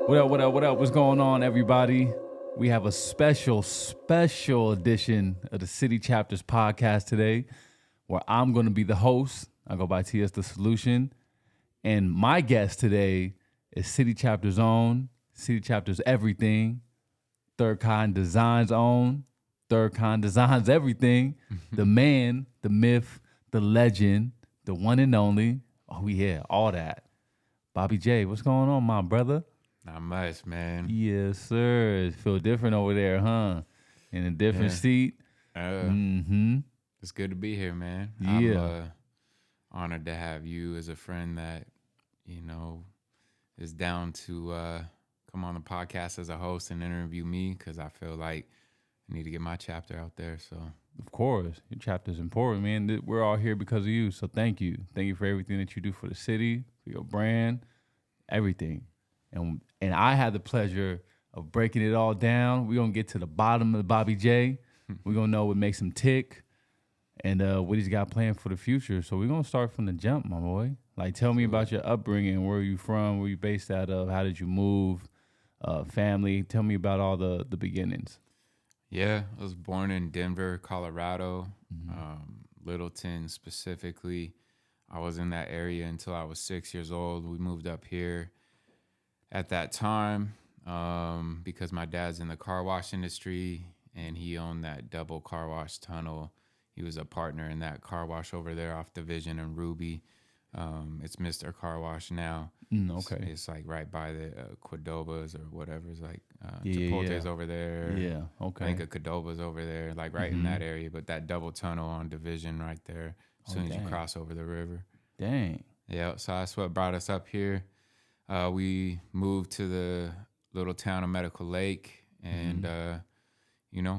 What up, what up, what up? What's going on, everybody? We have a special edition of the City Chapters podcast today where I'm going to be the host. I go by T.S The Solution. And my guest today is City Chapters own, City Chapters everything, Third Kind Designs own, Third Kind Designs everything, the man, the myth, the legend, the one and only. Oh yeah, all that. Bobby J, what's going on, my brother? Not much, man. Yes, sir. It feel different over there, huh? In a different seat. It's good to be here, man. Yeah. I'm honored to have you as a friend that, is down to come on the podcast as a host and interview me because I feel like I need to get my chapter out there. So, Of course. Your chapter's important, man. We're all here because of you. So thank you. Thank you for everything that you do for the city, for your brand, everything. And I had the pleasure of breaking it all down. We're going to get to the bottom of Bobby J. We're going to know what makes him tick and what he's got planned for the future. So we're going to start from the jump, my boy. Like, tell me about your upbringing. Where are you from? Where you based out of? How did you move? Family. Tell me about all the beginnings. yeah, I was born in Denver, Colorado, Littleton specifically. I was in that area until I was 6 years old. We moved up here at that time because my dad's in the car wash industry and he owned that double car wash tunnel. He was a partner in that car wash over there off Division and Ruby. It's Mr. Car Wash now. Okay. It's like right by the Qdoba's or whatever. It's like Yeah, Chipotle's yeah. over there. Yeah, okay. I think a Qdoba's over there, like right in that area. But that double tunnel on Division right there as soon as you cross over the river. Dang. Yeah, so that's what brought us up here. We moved to the little town of Medical Lake and,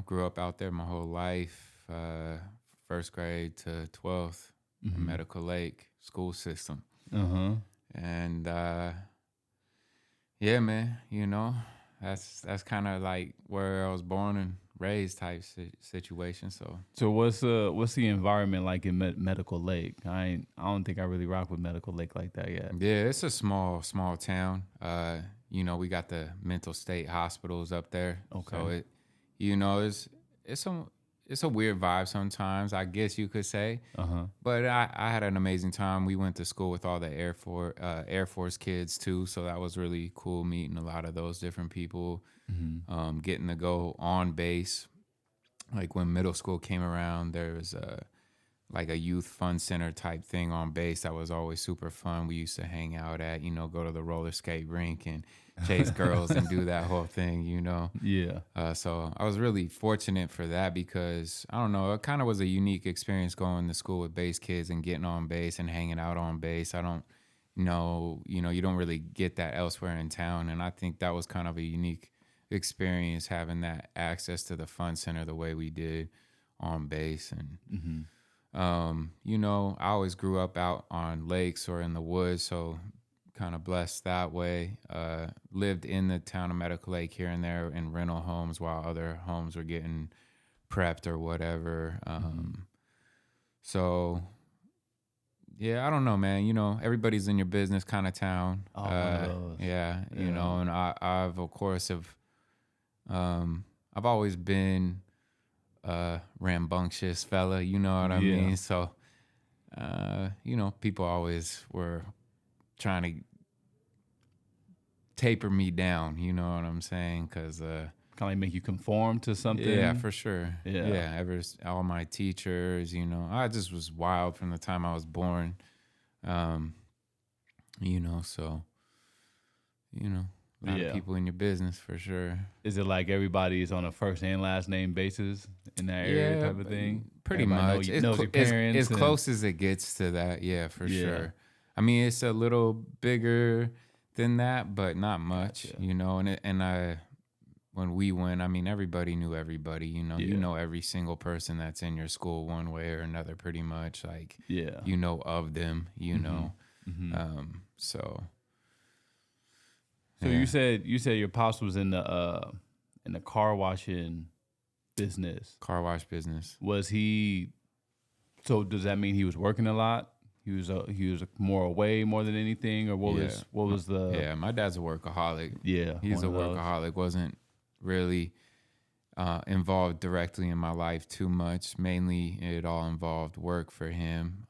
grew up out there my whole life, first grade to 12th, Medical Lake school system. And, yeah, man, that's kind of like where I was born and raised type situation. So what's the environment like in Medical Lake? I don't think I really rock with Medical Lake like that yet. Yeah, it's a small town. We got the mental state hospitals up there. Okay. So it's a weird vibe sometimes, I guess you could say. But I had an amazing time. We went to school with all the Air Force kids too, so that was really cool meeting a lot of those different people. Getting to go on base. Like when middle school came around, there was a youth fun center type thing on base that was always super fun. We used to hang out at, go to the roller skate rink and chase girls and do that whole thing, Yeah. So I was really fortunate for that because, I don't know, it kind of was a unique experience going to school with base kids and getting on base and hanging out on base. I don't know, you don't really get that elsewhere in town. And I think that was kind of a unique experience having that access to the fun center the way we did on base. And, I always grew up out on lakes or in the woods, so kind of blessed that way. Lived in the town of Medical Lake here and there in rental homes while other homes were getting prepped or whatever. So, yeah, I don't know, man. Everybody's in your business kind of town. Oh, one of those. Yeah, and I've, of course, I've always been a rambunctious fella, you know what I mean? So, people always were trying to taper me down, you know what I'm saying? Because kind of like make you conform to something. yeah, for sure. Yeah. All my teachers, I just was wild from the time I was born. So, a lot of people in your business for sure. Is it like everybody's on a first and last name basis in that area type of thing? Pretty Everybody much. knows your parents. As close as it gets to that, yeah, for sure. I mean, it's a little bigger than that, but not much, and when we went, I mean, everybody knew everybody, you know every single person that's in your school one way or another, pretty much, like, of them, so. So you said your pops was in the car washing business. Car wash business. Was he? So does that mean he was working a lot? he was more away more than anything, or what was the Yeah, my dad's a workaholic. yeah He's a one of those? workaholic. Wasn't really involved directly in my life too much. Mainly, it all involved work for him.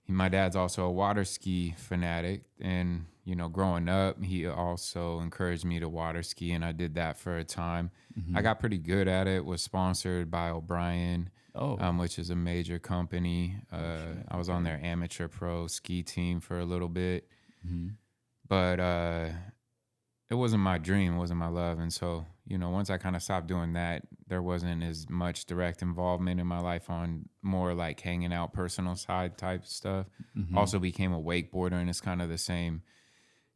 My dad's also a water ski fanatic, and growing up, he also encouraged me to water ski, and I did that for a time. I got pretty good at it. Was sponsored by O'Brien, which is a major company. I was on their amateur pro ski team for a little bit, but it wasn't my dream, it wasn't my love. And so, once I kind of stopped doing that, there wasn't as much direct involvement in my life on more like hanging out, personal side type stuff. Also became a wakeboarder, and it's kind of the same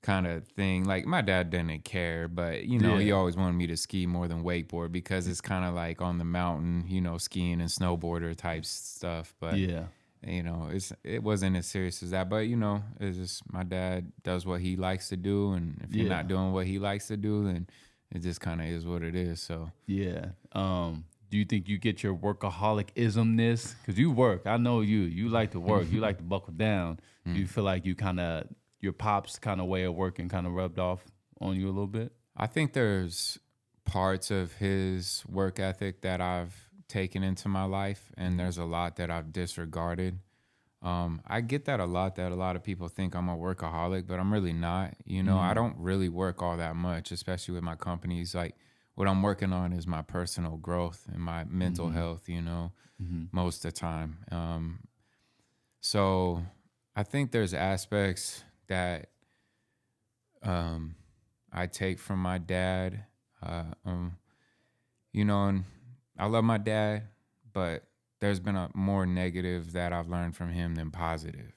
kind of thing. Like my dad didn't care, but he always wanted me to ski more than wakeboard because it's kind of like on the mountain, skiing and snowboarder type stuff. But it wasn't as serious as that. But it's just my dad does what he likes to do, and if you're not doing what he likes to do, then it just kind of is what it is. So yeah. Do you think you get your workaholic-ismness? Because you work. I know you like to work. You like to buckle down. Do you feel like your pop's kind of way of working kind of rubbed off on you a little bit? I think there's parts of his work ethic that I've taken into my life, and there's a lot that I've disregarded. I get that a lot of people think I'm a workaholic, but I'm really not. I don't really work all that much, especially with my companies. Like what I'm working on is my personal growth and my mental health, most of the time. So I think there's aspects that I take from my dad, and I love my dad, but there's been a more negative that I've learned from him than positive,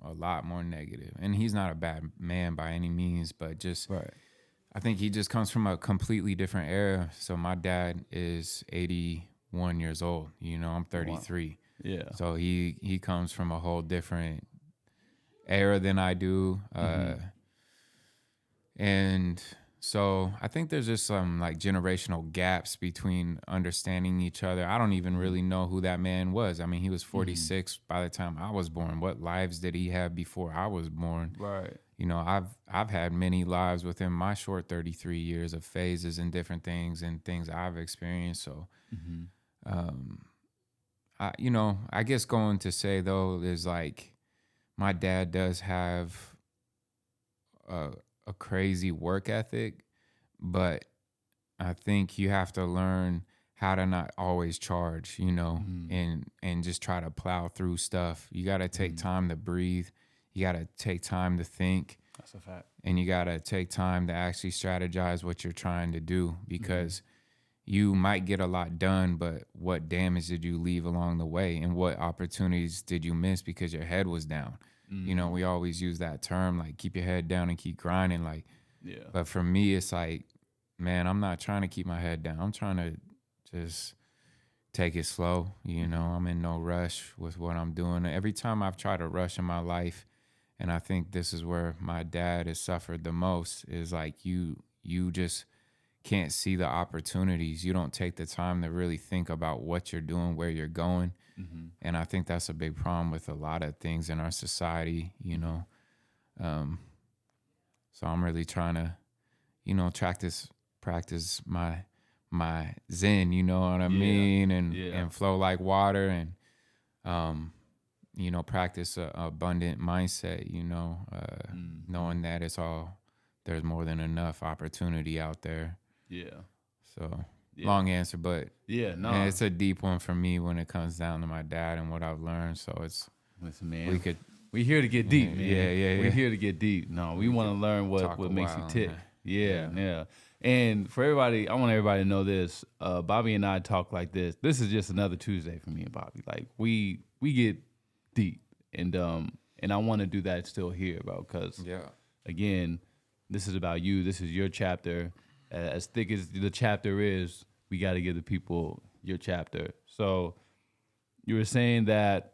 a lot more negative. And he's not a bad man by any means, but just, I think he just comes from a completely different era. So my dad is 81 years old, I'm 33. Wow. Yeah. So he comes from a whole different era than I do. And so I think there's just some like generational gaps between understanding each other. I don't even really know who that man was. I mean, he was 46 by the time I was born. What lives did he have before I was born? Right. I've had many lives within my short 33 years of phases and different things and things I've experienced. So, I guess going to say though is like my dad does have a crazy work ethic, but I think you have to learn how to not always charge, and just try to plow through stuff. You got to take time to breathe. You got to take time to think. That's a fact. And you got to take time to actually strategize what you're trying to do, because you might get a lot done, but what damage did you leave along the way, and what opportunities did you miss because your head was down? We always use that term, like keep your head down and keep grinding. Like, but for me, it's like, man, I'm not trying to keep my head down. I'm trying to just take it slow. I'm in no rush with what I'm doing. Every time I've tried to rush in my life, and I think this is where my dad has suffered the most, is like you just can't see the opportunities. You don't take the time to really think about what you're doing, where you're going. And I think that's a big problem with a lot of things in our society, So I'm really trying to, practice my zen, you know what I mean? And flow like water, and, practice a abundant mindset, knowing that there's more than enough opportunity out there. Yeah. So long answer, but it's a deep one for me when it comes down to my dad and what I've learned. So listen, man, we're here to get deep, man. Yeah. We're here to get deep. No, we want to learn what makes you tick. Yeah. And for everybody, I want everybody to know this. Bobby and I talk like this. This is just another Tuesday for me and Bobby. Like we get deep, and I want to do that still here, bro. Because again, this is about you. This is your chapter. As thick as the chapter is, we got to give the people your chapter. So you were saying that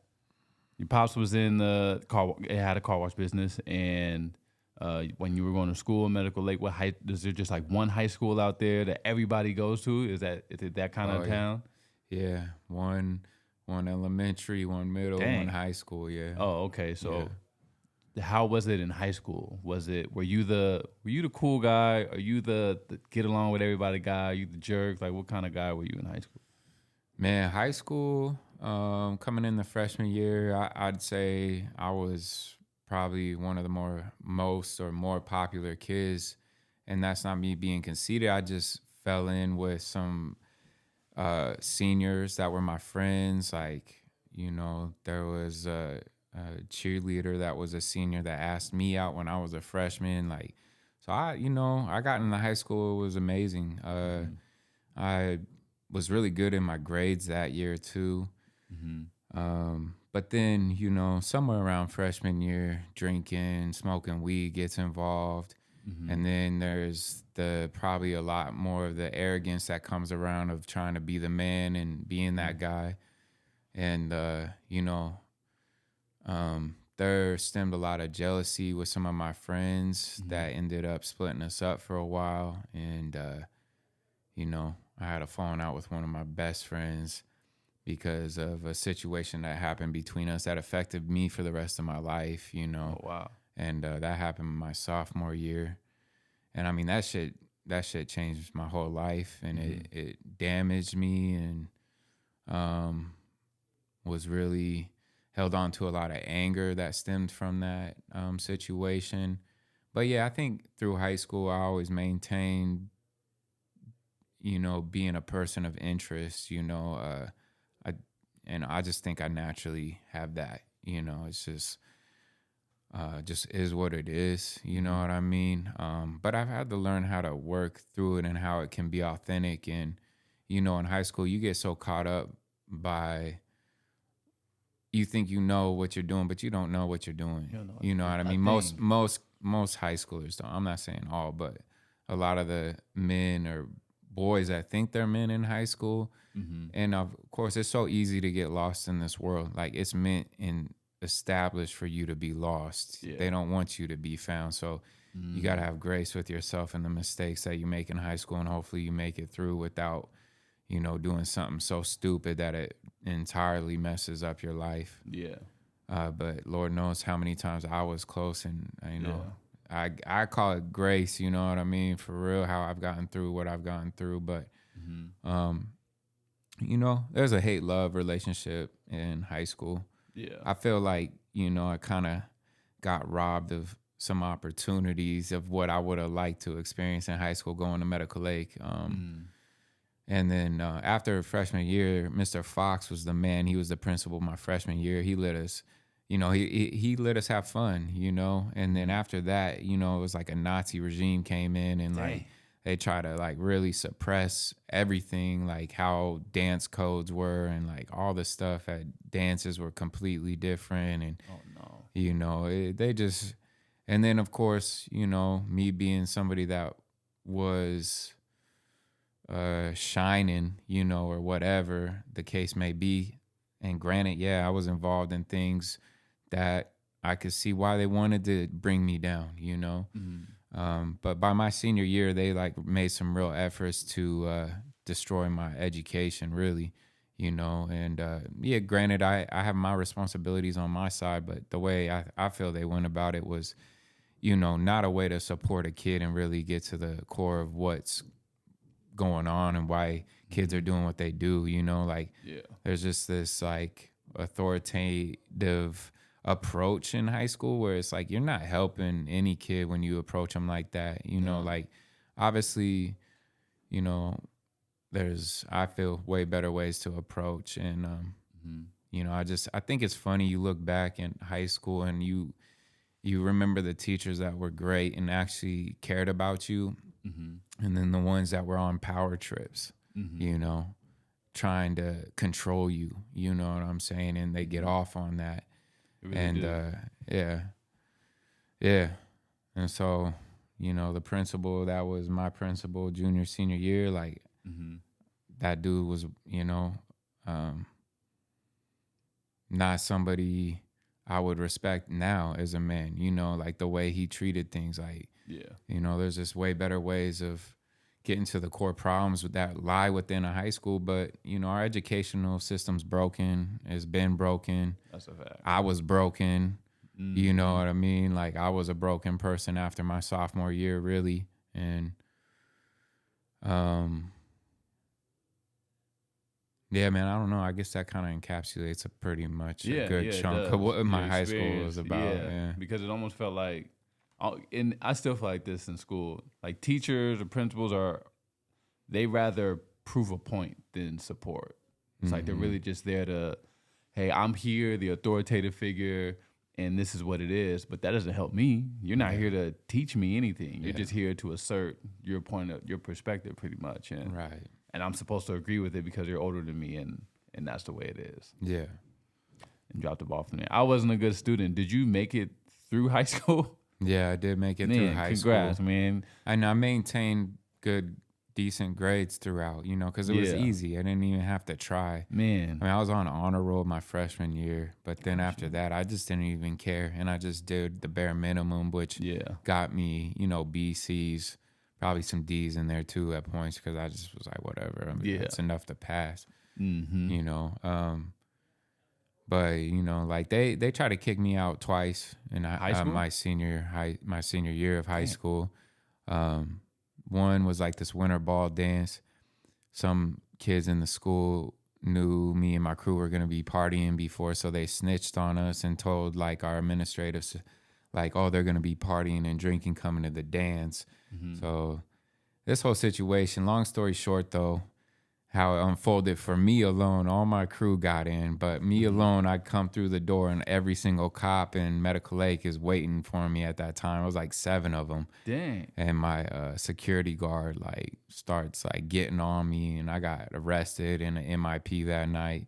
your pops was in the car, had a car wash business, and when you were going to school in Medical Lake, is there just like one high school out there that everybody goes to? Is it that kind of town? Yeah, one one elementary, one middle, one Dang. high school. Yeah. Oh, okay. So how was it in high school? Were you the cool guy? Are you the get along with everybody guy? Are you the jerk? Like what kind of guy were you in high school? Man, high school, coming in the freshman year, I'd say I was probably one of the more popular kids. And that's not me being conceited. I just fell in with some seniors that were my friends. Like, there was a cheerleader that was a senior that asked me out when I was a freshman. Like, so I got into high school. It was amazing. I was really good in my grades that year too. But then, somewhere around freshman year, drinking, smoking weed gets involved. And then there's probably a lot more of the arrogance that comes around of trying to be the man and being that guy. And, there stemmed a lot of jealousy with some of my friends that ended up splitting us up for a while. And, I had a falling out with one of my best friends because of a situation that happened between us that affected me for the rest of my life, Oh wow. And that happened my sophomore year. And I mean, that shit changed my whole life, and it damaged me, and was really held on to a lot of anger that stemmed from that situation. But yeah, I think through high school, I always maintained, being a person of interest, I just think I naturally have that, it's just is what it is, you know what I mean? But I've had to learn how to work through it and how it can be authentic. And, in high school, you get so caught up by, you think you know what you're doing, but you don't know what you're doing. You know what I mean? Most high schoolers don't. I'm not saying all, but a lot of the men or boys that think they're men in high school. And of course, it's so easy to get lost in this world. Like, it's meant and established for you to be lost. Yeah. They don't want you to be found. So you got to have grace with yourself and the mistakes that you make in high school, and hopefully you make it through without, doing something so stupid that it entirely messes up your life. Yeah. But Lord knows how many times I was close, and I call it grace. You know what I mean? For real, how I've gotten through what I've gotten through. But there's a hate-love relationship in high school. Yeah. I feel like I kind of got robbed of some opportunities of what I would have liked to experience in high school, going to Medical Lake. And then after freshman year, Mr. Fox was the man. He was the principal my freshman year. He let us, he let us have fun, And then after that, it was like a Nazi regime came in, and like they try to like really suppress everything, like how dance codes were, and like all the stuff at dances were completely different. And they just, and then of course, me being somebody that was shining, or whatever the case may be. And granted, yeah, I was involved in things that I could see why they wanted to bring me down, But by my senior year, they like made some real efforts to destroy my education, really, And yeah, granted, I have my responsibilities on my side, but the way I feel they went about it was, not a way to support a kid and really get to the core of what's going on and why kids are doing what they do. There's just this like authoritative approach in high school where it's like you're not helping any kid when you approach them like that. Like obviously, there's, I feel, way better ways to approach. And I think it's funny, you look back in high school and you remember the teachers that were great and actually cared about you, and then the ones that were on power trips, trying to control you, you know what I'm saying? And they get off on that. Really And yeah. And so, the principal that was my principal junior, senior year, like that dude was, not somebody I would respect now as a man, like the way he treated things. Like, there's just way better ways of get into the core problems that lie within a high school. But, you know, our educational system's broken. It's been broken. That's a fact. I was broken. Mm-hmm. You know what I mean? Like, I was a broken person after my sophomore year, really. And, yeah, man, I don't know. I guess that kind of encapsulates pretty much a good chunk of what my high school was about. Yeah. Because it almost felt like, and I still feel like this in school. Like teachers or principals they rather prove a point than support. It's like they're really just there to, hey, I'm here, the authoritative figure, and this is what it is. But that doesn't help me. You're not here to teach me anything. You're just here to assert your perspective, pretty much. And Right. And I'm supposed to agree with it because you're older than me, and that's the way it is. Yeah. And drop the ball from there. I wasn't a good student. Did you make it through high school? Yeah, I did make it through high congrats, school. man. And I maintained good, decent grades throughout, you know, because it was easy. I didn't even have to try. Man. I mean, I was on honor roll my freshman year, but then after that, I just didn't even care. And I just did the bare minimum, which got me, you know, B, C's, probably some D's in there too at points because I just was like, whatever. I mean, it's enough to pass, you know. But you know, like they tried to kick me out twice in high school? My senior year of high school. One was like this winter ball dance. Some kids in the school knew me and my crew were gonna be partying before, so they snitched on us and told like our administrators, like, oh, they're gonna be partying and drinking coming to the dance. So this whole situation, long story short though, how it unfolded for me alone, all my crew got in, but me alone, I come through the door and every single cop in Medical Lake is waiting for me at that time. It was like 7 of them. Dang. And my security guard like starts like getting on me, and I got arrested in an MIP that night.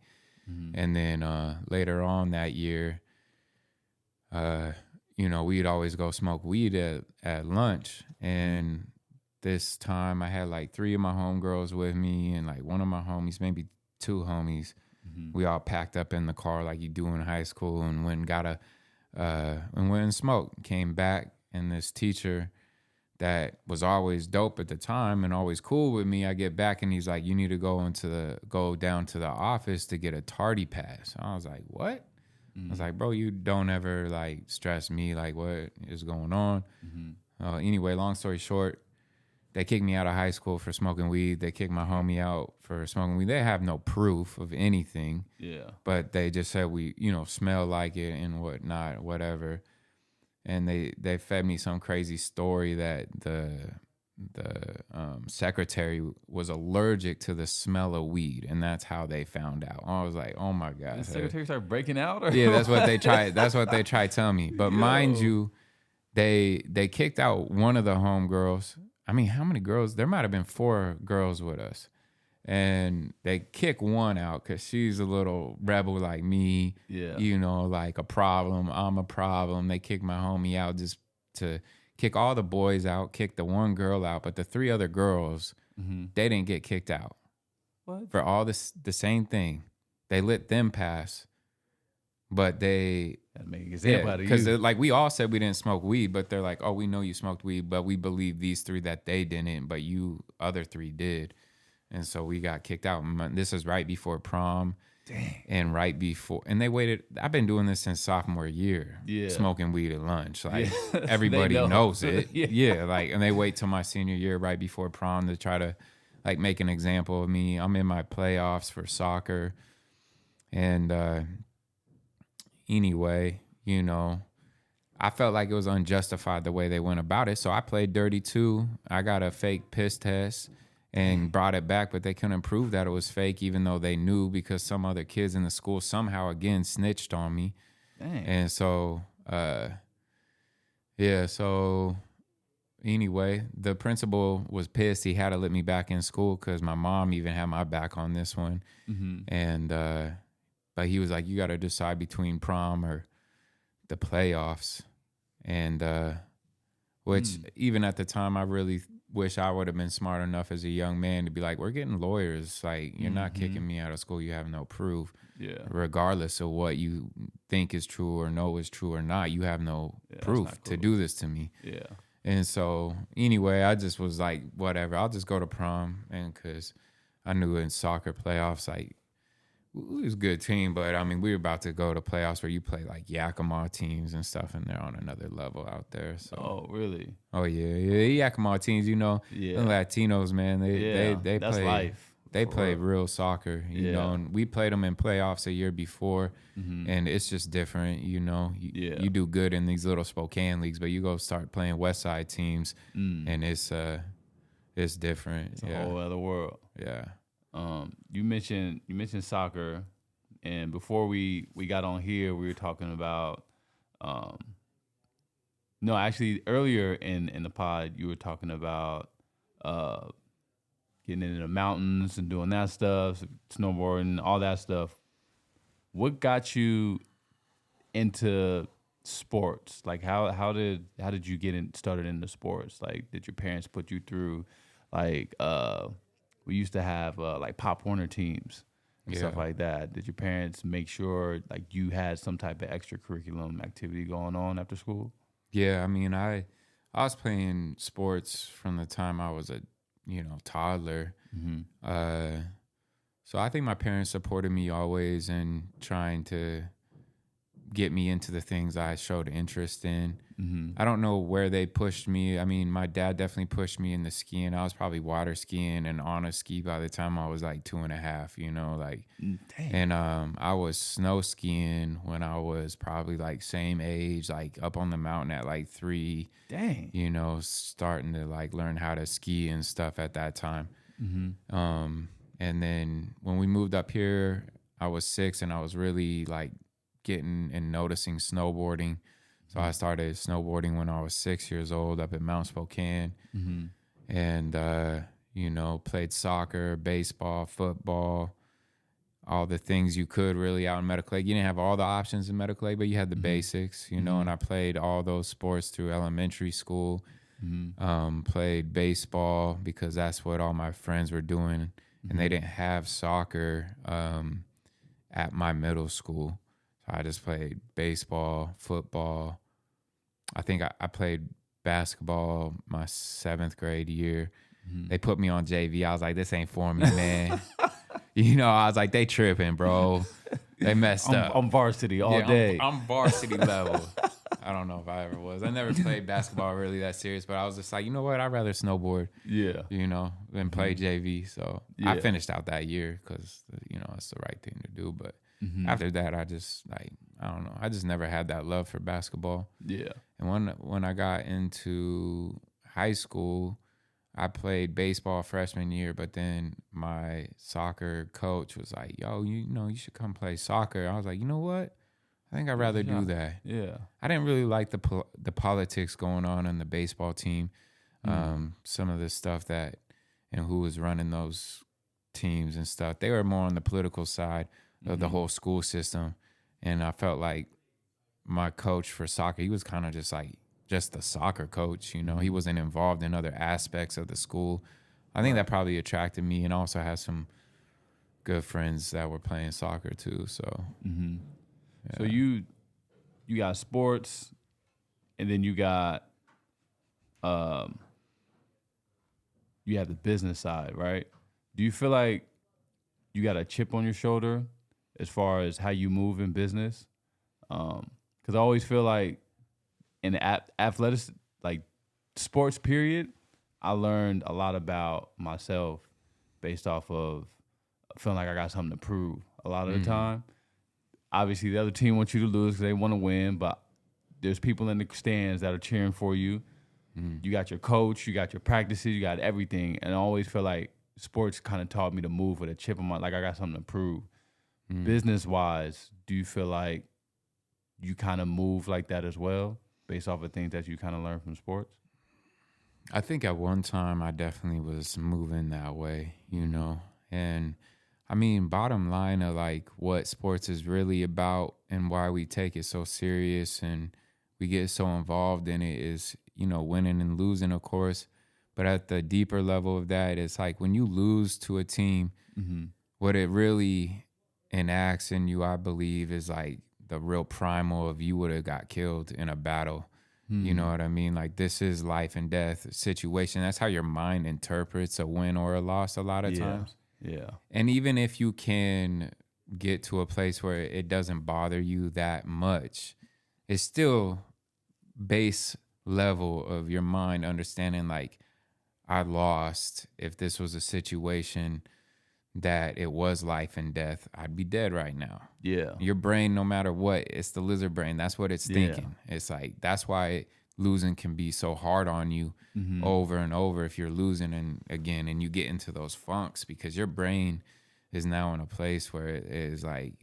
And then later on that year, you know, we'd always go smoke weed at lunch. And this time I had like 3 of my homegirls with me and like one of my homies, maybe 2 homies. We all packed up in the car like you do in high school and went and smoked. Came back, and this teacher that was always dope at the time and always cool with me, I get back and he's like, you need to go down to the office to get a tardy pass. I was like, what? I was like, bro, you don't ever like stress me. Like, what is going on? Anyway, long story short, they kicked me out of high school for smoking weed. They kicked my homie out for smoking weed. They have no proof of anything. Yeah. But they just said we, you know, smell like it and whatnot, whatever. And they fed me some crazy story that the secretary was allergic to the smell of weed, and that's how they found out. I was like, oh my God. The secretary started breaking out? Or yeah, that's what they tried. That's what they tried telling me. But mind you, they kicked out one of the homegirls. I mean, how many girls? There might have been 4 girls with us. And they kick one out because she's a little rebel like me. Yeah. You know, like a problem. I'm a problem. They kick my homie out just to kick all the boys out, kick the one girl out. But the 3 other girls, they didn't get kicked out. What? For all this, the same thing. They let them pass. But they... That make an example out of you. Because like we all said we didn't smoke weed, but they're like, oh, we know you smoked weed, but we believe these 3 that they didn't, but you other 3 did. And so we got kicked out. This is right before prom. Dang. And right before, and they waited. I've been doing this since sophomore year. Yeah. Smoking weed at lunch. Like everybody knows it. Yeah. Like, and they wait till my senior year right before prom to try to like make an example of me. I'm in my playoffs for soccer. And anyway, you know, I felt like it was unjustified the way they went about it. So I played dirty too. I got a fake piss test and brought it back, but they couldn't prove that it was fake, even though they knew, because some other kids in the school somehow again snitched on me. Dang. And so, so anyway, the principal was pissed. He had to let me back in school because my mom even had my back on this one. And, but he was like, you got to decide between prom or the playoffs. And, which even at the time, I really wish I would have been smart enough as a young man to be like, we're getting lawyers. Like, you're not kicking me out of school. You have no proof. Yeah. Regardless of what you think is true or know is true or not, you have no proof to do this to me. Yeah. And so anyway, I just was like, whatever, I'll just go to prom. And because I knew in soccer playoffs, like, it was a good team, but I mean, we were about to go to playoffs where you play like Yakima teams and stuff, and they're on another level out there. So, Oh, really? oh yeah, Yakima teams, you know, the Yeah. Latinos, man, Yeah. they That's play life. they For play real. real soccer, you know, Yeah. and we played them in playoffs a year before, and it's just different, you know. Yeah. You do good in these little Spokane leagues, but you go start playing West Side teams, and it's different. It's a Yeah, whole other world. yeah. You mentioned soccer, and before we got on here, we were talking about no, actually earlier in the pod, you were talking about uh, getting into the mountains and doing that stuff, snowboarding, all that stuff. What got you into sports? Like how did you get started into sports? Like did your parents put you through like we used to have like Pop Warner teams and stuff Yeah. like that. Did your parents make sure like you had some type of extracurriculum activity going on after school? Yeah, I mean, I was playing sports from the time I was a toddler. Uh, so I think my parents supported me always in trying to get me into the things I showed interest in. I don't know where they pushed me. I mean, my dad definitely pushed me into skiing. I was probably water skiing and on a ski by the time I was like 2.5, you know, like, Dang. and I was snow skiing when I was probably like same age, like up on the mountain at like 3, Dang. you know, starting to like learn how to ski and stuff at that time. And then when we moved up here, I was 6 and I was really like getting and noticing snowboarding. So I started snowboarding when I was 6 years old up at Mount Spokane, and you know, played soccer, baseball, football, all the things you could really out in Medical Lake. You didn't have all the options in Medical Lake, but you had the basics, you know. And I played all those sports through elementary school. Played baseball because that's what all my friends were doing, and they didn't have soccer at my middle school. So I just played baseball, football. I think I played basketball my 7th grade year. They put me on JV. I was like, this ain't for me, man. You know, I was like, they tripping, bro. They messed up. I'm varsity all Yeah, day. I'm varsity level. I don't know if I ever was. I never played basketball really that serious, but I was just like, you know what? I'd rather snowboard, Yeah. you know, than play JV. So I Yeah. finished out that year because, you know, it's the right thing to do. But after that, I just like, I don't know. I just never had that love for basketball. Yeah. And when I got into high school, I played baseball freshman year, but then my soccer coach was like, yo, you know, you should come play soccer. I was like, you know what? I think I'd rather do that. Yeah. I didn't really like the politics going on the baseball team. Some of the stuff that and who was running those teams and stuff. They were more on the political side of the whole school system. And I felt like my coach for soccer, he was kind of just the soccer coach, you know. He wasn't involved in other aspects of the school. I think that probably attracted me, and also had some good friends that were playing soccer too. So So you got sports, and then you got you have the business side, right? Do you feel like you got a chip on your shoulder as far as how you move in business? Because I always feel like in the athletics, like sports period, I learned a lot about myself based off of feeling like I got something to prove a lot of the time. Obviously, the other team wants you to lose because they want to win, but there's people in the stands that are cheering for you. You got your coach, you got your practices, you got everything. And I always feel like sports kind of taught me to move with a chip on my, like I got something to prove. Business-wise, do you feel like you kind of move like that as well, based off of things that you kind of learn from sports? I think at one time I definitely was moving that way, you know. And I mean, bottom line of like what sports is really about and why we take it so serious and we get so involved in it is, you know, winning and losing, of course. But at the deeper level of that, it's like when you lose to a team, what it really enacts in you, I believe, is like the real primal of you would have got killed in a battle. You know what I mean? Like, this is life and death situation. That's how your mind interprets a win or a loss a lot of Yeah. times. Yeah. And even if you can get to a place where it doesn't bother you that much, it's still base level of your mind understanding, like, I lost. If this was a situation that it was life and death, I'd be dead right now. Yeah. Your brain, no matter what, it's the lizard brain. That's what it's Yeah. thinking. It's like, that's why losing can be so hard on you over and over if you're losing and you get into those funks because your brain is now in a place where it is like,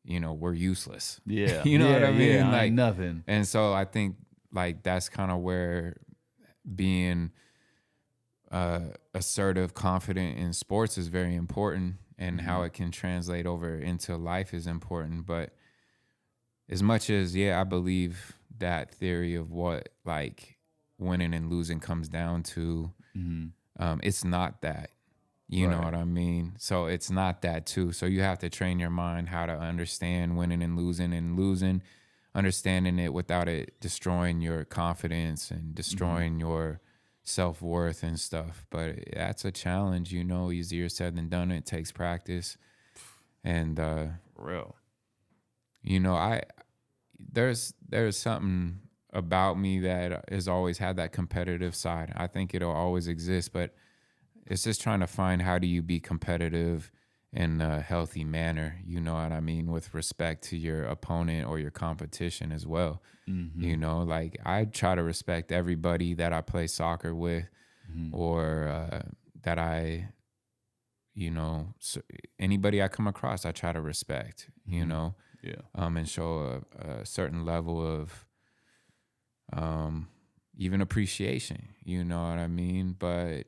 we're useless. Yeah. You know what I mean? Yeah. I Like, ain't nothing. and so I think like that's kind of where being assertive, confident in sports is very important, and how it can translate over into life is important. But as much as, I believe that theory of what like winning and losing comes down to, it's not that. You know Right. what I mean? So it's not that too. So you have to train your mind how to understand winning and losing, understanding it without it destroying your confidence and destroying your self-worth and stuff. But that's a challenge, easier said than done. It takes practice. And For real. I there's something about me that has always had that competitive side. I think it'll always exist, but it's just trying to find how do you be competitive in a healthy manner, you know what I mean, with respect to your opponent or your competition as well. Like, I try to respect everybody that I play soccer with, or that so anybody I come across, I try to respect, Yeah. and show a certain level of even appreciation, you know what I mean? But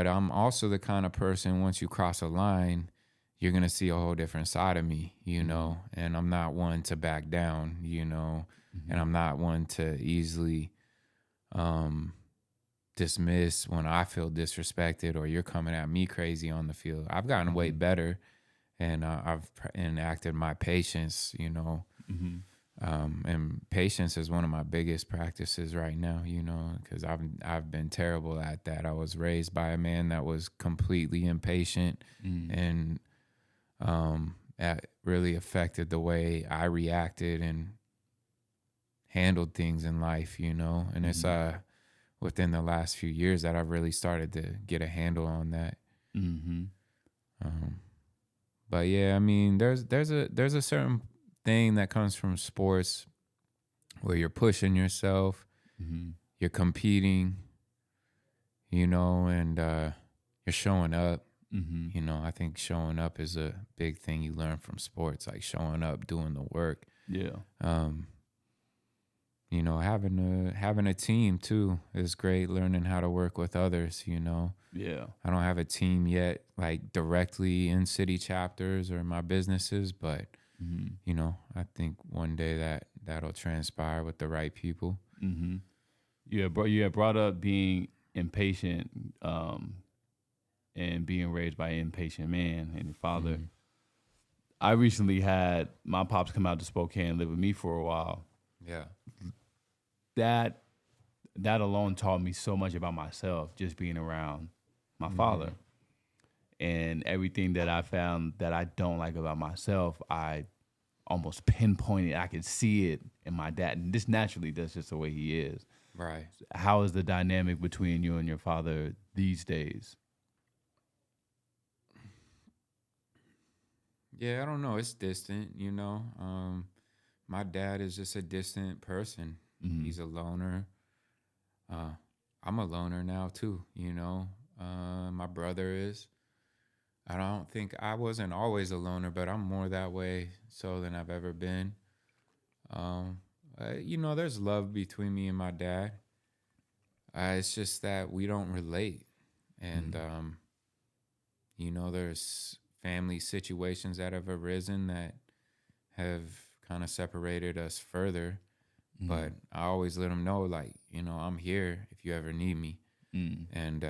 I'm also the kind of person, once you cross a line, you're going to see a whole different side of me, and I'm not one to back down, and I'm not one to easily dismiss when I feel disrespected or you're coming at me crazy on the field. I've gotten way better, and I've enacted my patience, and patience is one of my biggest practices right now, because I've been terrible at that. I was raised by a man that was completely impatient, and that really affected the way I reacted and handled things in life, and it's within the last few years that I've really started to get a handle on that. But yeah, I mean, there's a certain thing that comes from sports where you're pushing yourself, you're competing, and you're showing up. I think showing up is a big thing you learn from sports, like showing up, doing the work. Yeah. Having a team too is great. Learning how to work with others. Yeah. I don't have a team yet, like directly in city chapters or my businesses, but I think one day that'll transpire with the right people. You had brought up being impatient, and being raised by an impatient man and your father. I recently had my pops come out to Spokane and live with me for a while. Yeah. That alone taught me so much about myself, just being around my father. And everything that I found that I don't like about myself, I almost pinpointed. I could see it in my dad. And this naturally, that's just the way he is. Right. How is the dynamic between you and your father these days? Yeah, I don't know. It's distant, My dad is just a distant person. He's a loner. I'm a loner now too, My brother is. I don't think I wasn't always a loner, but I'm more that way so than I've ever been. There's love between me and my dad. It's just that we don't relate. And, there's family situations that have arisen that have kind of separated us further. But I always let him know, like, I'm here if you ever need me. And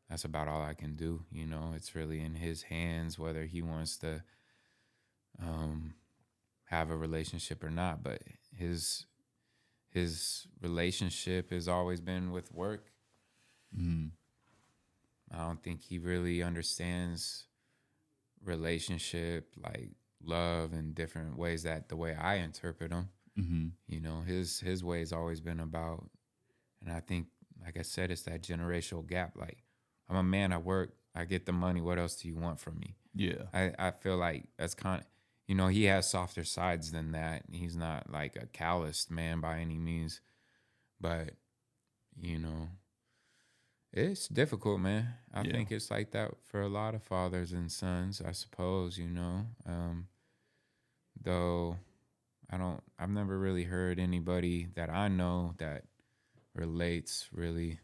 that's about all I can do. It's really in his hands whether he wants to have a relationship or not. But his his relationship has always been with work. I don't think he really understands relationship, like love, in different ways that the way I interpret them. You know, his way has always been about, and I think, like I said, it's that generational gap. Like, I'm a man, I work, I get the money. What else do you want from me? Yeah. I feel like that's kind of, you know, he has softer sides than that. He's not like a calloused man by any means, but you know, it's difficult, man. I Yeah. think it's like that for a lot of fathers and sons, I suppose, you know. Though I've never really heard anybody that I know that relates really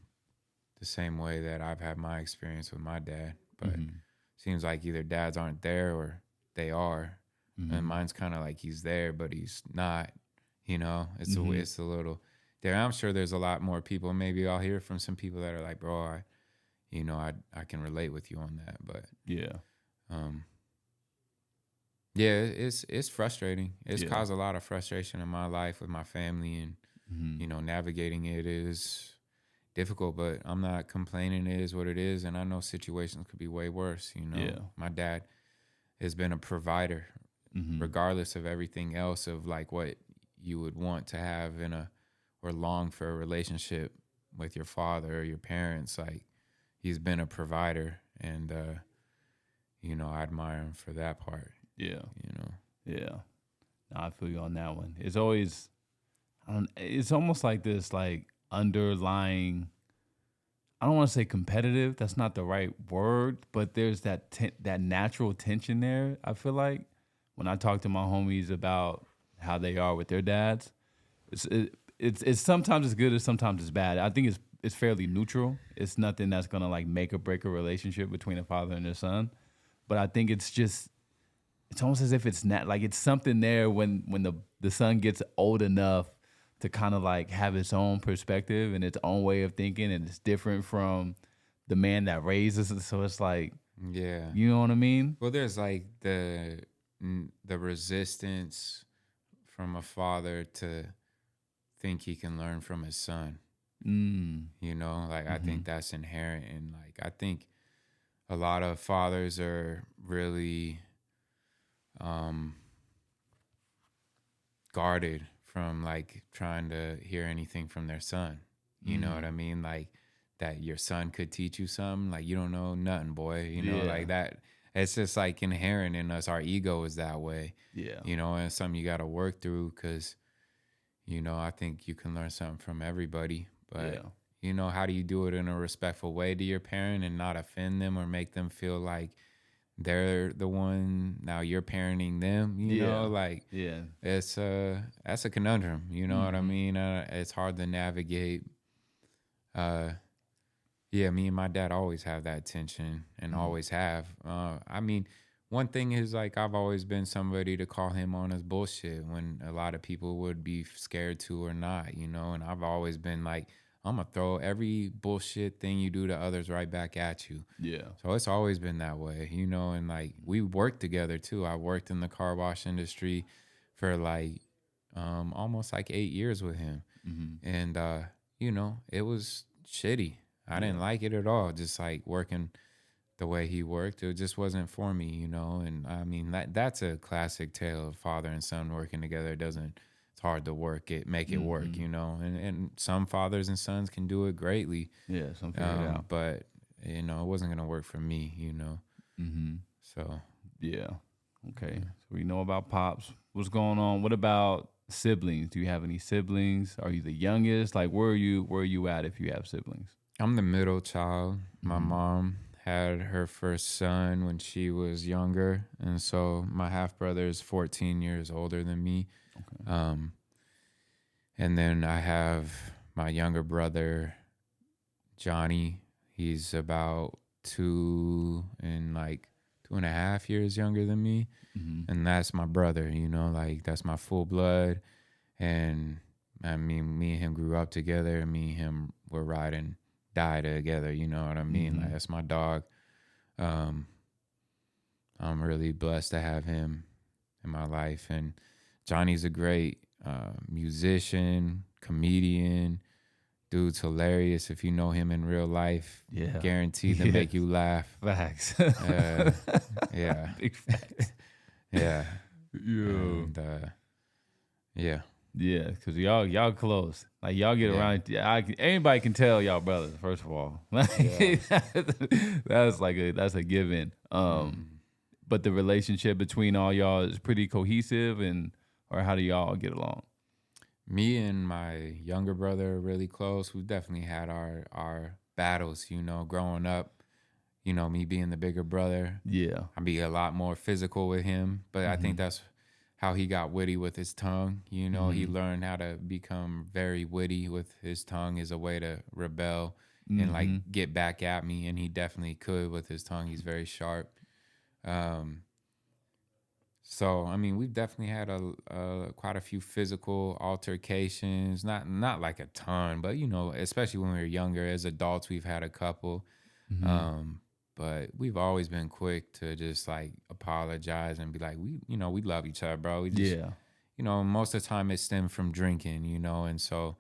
the same way that I've had my experience with my dad. But seems like either dads aren't there or they are. And mine's kind of like he's there, but he's not. You know, it's a little there. I'm sure there's a lot more people. Maybe I'll hear from some people that are like, bro, I can relate with you on that. But Yeah. yeah, it's frustrating. It's Yeah. caused a lot of frustration in my life with my family, and you know, navigating it is difficult. But I'm not complaining. It is what it is, and I know situations could be way worse. You know, Yeah. my dad has been a provider, regardless of everything else, of like what you would want to have in a or long for a relationship with your father or your parents. Like, he's been a provider, and you know, I admire him for that part. Yeah. You know. Yeah. No, I feel you on that one. It's always, it's almost like this, like underlying. I don't want to say competitive. That's not the right word, but there's that that natural tension there. I feel like when I talk to my homies about how they are with their dads, it's sometimes it's good and sometimes it's bad. I think it's fairly neutral. It's nothing that's gonna like make or break a relationship between a father and their son. But I think it's almost as if it's not like it's something there when the son gets old enough to kind of like have its own perspective and its own way of thinking, and it's different from the man that raises it. So it's like, Yeah. you know what I mean? Well, there's like the resistance from a father to think he can learn from his son. You know, like I think that's inherent, and like I think a lot of fathers are really guarded from like trying to hear anything from their son. You know what I mean? Like that your son could teach you something. Like, you don't know nothing, boy. You know, Yeah. like that. It's just like inherent in us. Our ego is that way. Yeah. You know, and it's something you got to work through because, you know, I think you can learn something from everybody. But, Yeah. you know, how do you do it in a respectful way to your parent and not offend them or make them feel like they're the one, now you're parenting them, you know, like Yeah. it's that's a conundrum, you know what I mean? It's hard to navigate. Yeah, me and my dad always have that tension and always have. I mean, one thing is like I've always been somebody to call him on his bullshit when a lot of people would be scared to or not, you know, and I've always been like, I'm gonna throw every bullshit thing you do to others right back at you. Yeah. So it's always been that way, you know, and like we worked together too. I worked in the car wash industry for like almost like 8 years with him. And you know, it was shitty. I didn't like it at all. Just like working the way he worked, it just wasn't for me, you know. And I mean that's a classic tale of father and son working together. It's hard to make it work, you know. And some fathers and sons can do it greatly. Yeah. Some figure it out. But you know, it wasn't gonna work for me, you know. So Yeah. Okay. So we know about pops. What's going on? What about siblings? Do you have any siblings? Are you the youngest? Like, where are you at if you have siblings? I'm the middle child. My mom had her first son when she was younger, and so my half brother is 14 years older than me. And then I have my younger brother, Johnny. He's about 2.5 years younger than me, and that's my brother. You know, like that's my full blood. And I mean, me and him grew up together. Me and him were ride and die together. You know what I mean? Like that's my dog. I'm really blessed to have him in my life, and Johnny's a great musician, comedian. Dude's hilarious. If you know him in real life, Yeah. guaranteed to make you laugh. Facts. Yeah. Big facts. Yeah. Yeah. And yeah. Yeah, because y'all close. Like y'all get around. Anybody can tell y'all brothers. First of all, that's that's a given. But the relationship between all y'all is pretty cohesive, or how do y'all get along? Me and my younger brother are really close. We've definitely had our battles. Growing up. Me being the bigger brother. Yeah, I'd be a lot more physical with him, but I think that's how he got witty with his tongue. He learned how to become very witty with his tongue as a way to rebel and like get back at me. And he definitely could with his tongue. He's very sharp. So, I mean, we've definitely had quite a few physical altercations, not like a ton, but, especially when we were younger. As adults, we've had a couple. But we've always been quick to just like apologize and be like, we love each other, bro. We just, most of the time it stemmed from drinking, and so,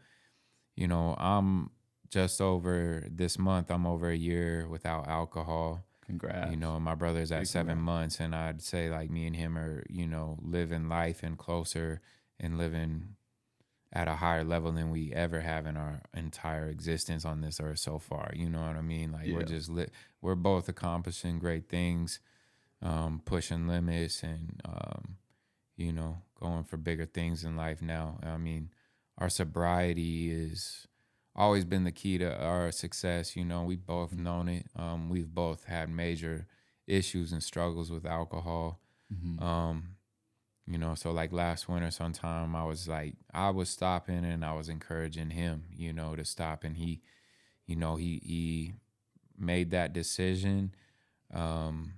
I'm just over this month, I'm over a year without alcohol. congrats. And my brother's at 7 months, and I'd say like me and him are, living life and closer and living at a higher level than we ever have in our entire existence on this earth so far. You know what I mean? Like we're just we're both accomplishing great things, pushing limits, and going for bigger things in life now. I mean, our sobriety is always been the key to our success. We've both known it. We've both had major issues and struggles with alcohol. So like last winter sometime I was stopping and I was encouraging him, to stop, and he made that decision, and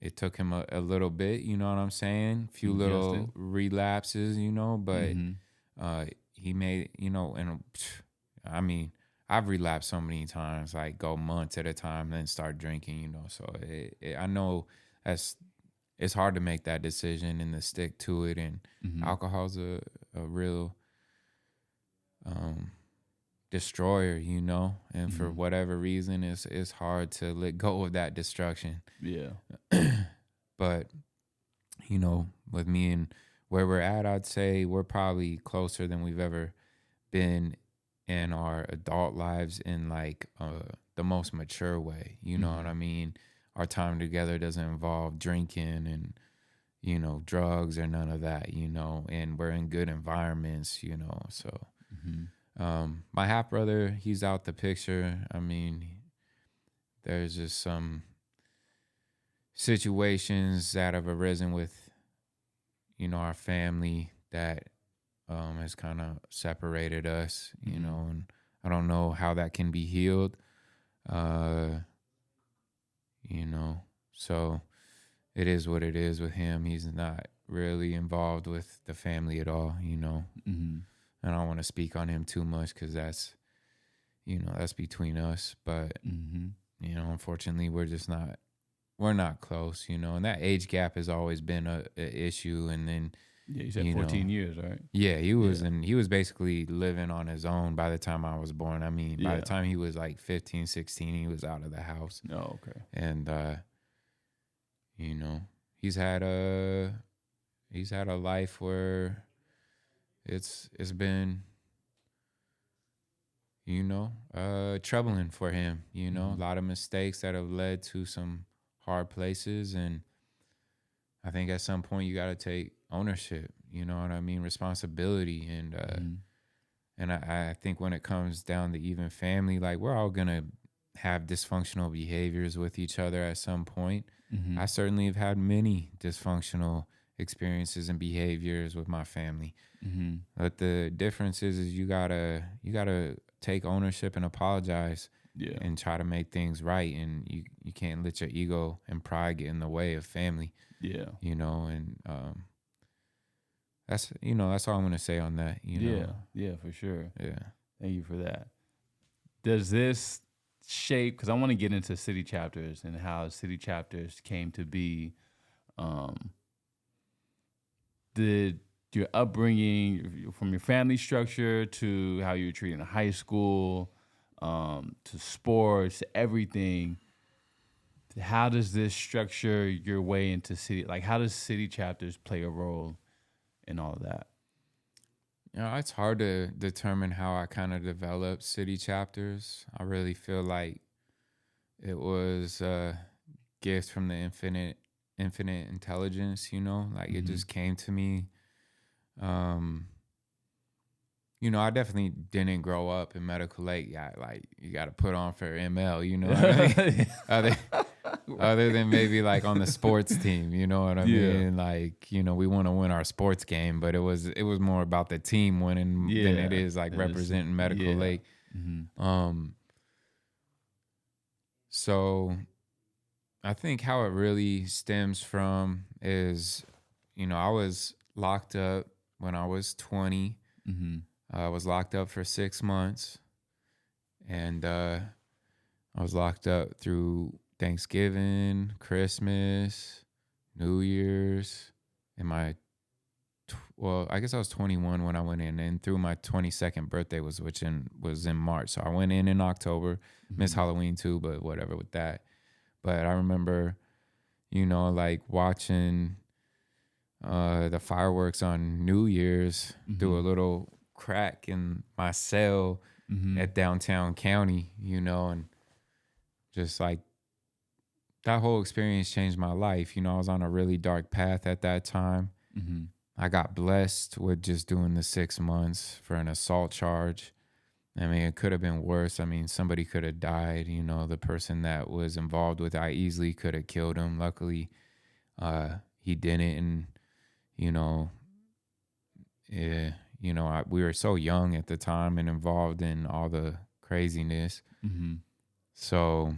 it took him a little bit, you know what I'm saying? Few little relapses, but he made, and I mean, I've relapsed so many times, like go months at a time, then start drinking, so I know it's hard to make that decision and to stick to it. And alcohol's a real destroyer, and for whatever reason, it's hard to let go of that destruction. Yeah. But, with me and where we're at, I'd say we're probably closer than we've ever been in our adult lives in like the most mature way. You know what I mean? Our time together doesn't involve drinking and, drugs or none of that, and we're in good environments, so. My half brother, he's out the picture. I mean, there's just some situations that have arisen with, our family that has kind of separated us, and I don't know how that can be healed. So it is what it is with him. He's not really involved with the family at all, And I don't want to speak on him too much because that's between us. But, unfortunately, we're not close, and that age gap has always been a issue. And then, you said 14 years, right? Yeah, he was, and he was basically living on his own by the time I was born. I mean, by the time he was like 15, 16, he was out of the house. Oh, okay. And, he's had a life where it's been, troubling for him, a lot of mistakes that have led to some hard places. And I think at some point you got to take ownership, you know what I mean? Responsibility. And, and I think when it comes down to even family, like we're all going to have dysfunctional behaviors with each other at some point. I certainly have had many dysfunctional experiences and behaviors with my family. But the difference is you gotta take ownership and apologize, and try to make things right. And you can't let your ego and pride get in the way of family. And that's all I'm gonna say on that. Yeah, for sure. Yeah. Thank you for that. Does this shape, because I want to get into city chapters and how city chapters came to be. Did your upbringing, from your family structure to how you were treated in high school, to sports, everything. How does this structure your way into city? Like, how does city chapters play a role in all of that? It's hard to determine how I kind of developed city chapters. I really feel like it was a gift from the infinite intelligence, like it Mm-hmm. just came to me. Um, I definitely didn't grow up in Medical Lake. Yeah, like you got to put on for ML, you know what I mean? Other, other than maybe like on the sports team, you know what I Yeah. mean? Like, we want to win our sports game, but it was more about the team winning than it Yeah. is like It's, representing Medical yeah. Lake. Mm-hmm. Um, so I think how it really stems from is, I was locked up when I was 20. Mm-hmm. I was locked up for 6 months, and I was locked up through Thanksgiving, Christmas, New Year's, and well, I guess I was 21 when I went in, and through my 22nd birthday was in March. So I went in October, missed Mm-hmm. Halloween too, but whatever with that. But I remember, like watching the fireworks on New Year's through a Mm-hmm. little crack in my cell Mm-hmm. at downtown county, and just like that whole experience changed my life. I was on a really dark path at that time. Mm-hmm. I got blessed with just doing the 6 months for an assault charge. I mean, it could have been worse. I mean, somebody could have died. The person that was involved with it, I easily could have killed him. Luckily, he didn't. And, you know, we were so young at the time and involved in all the craziness. Mm-hmm. So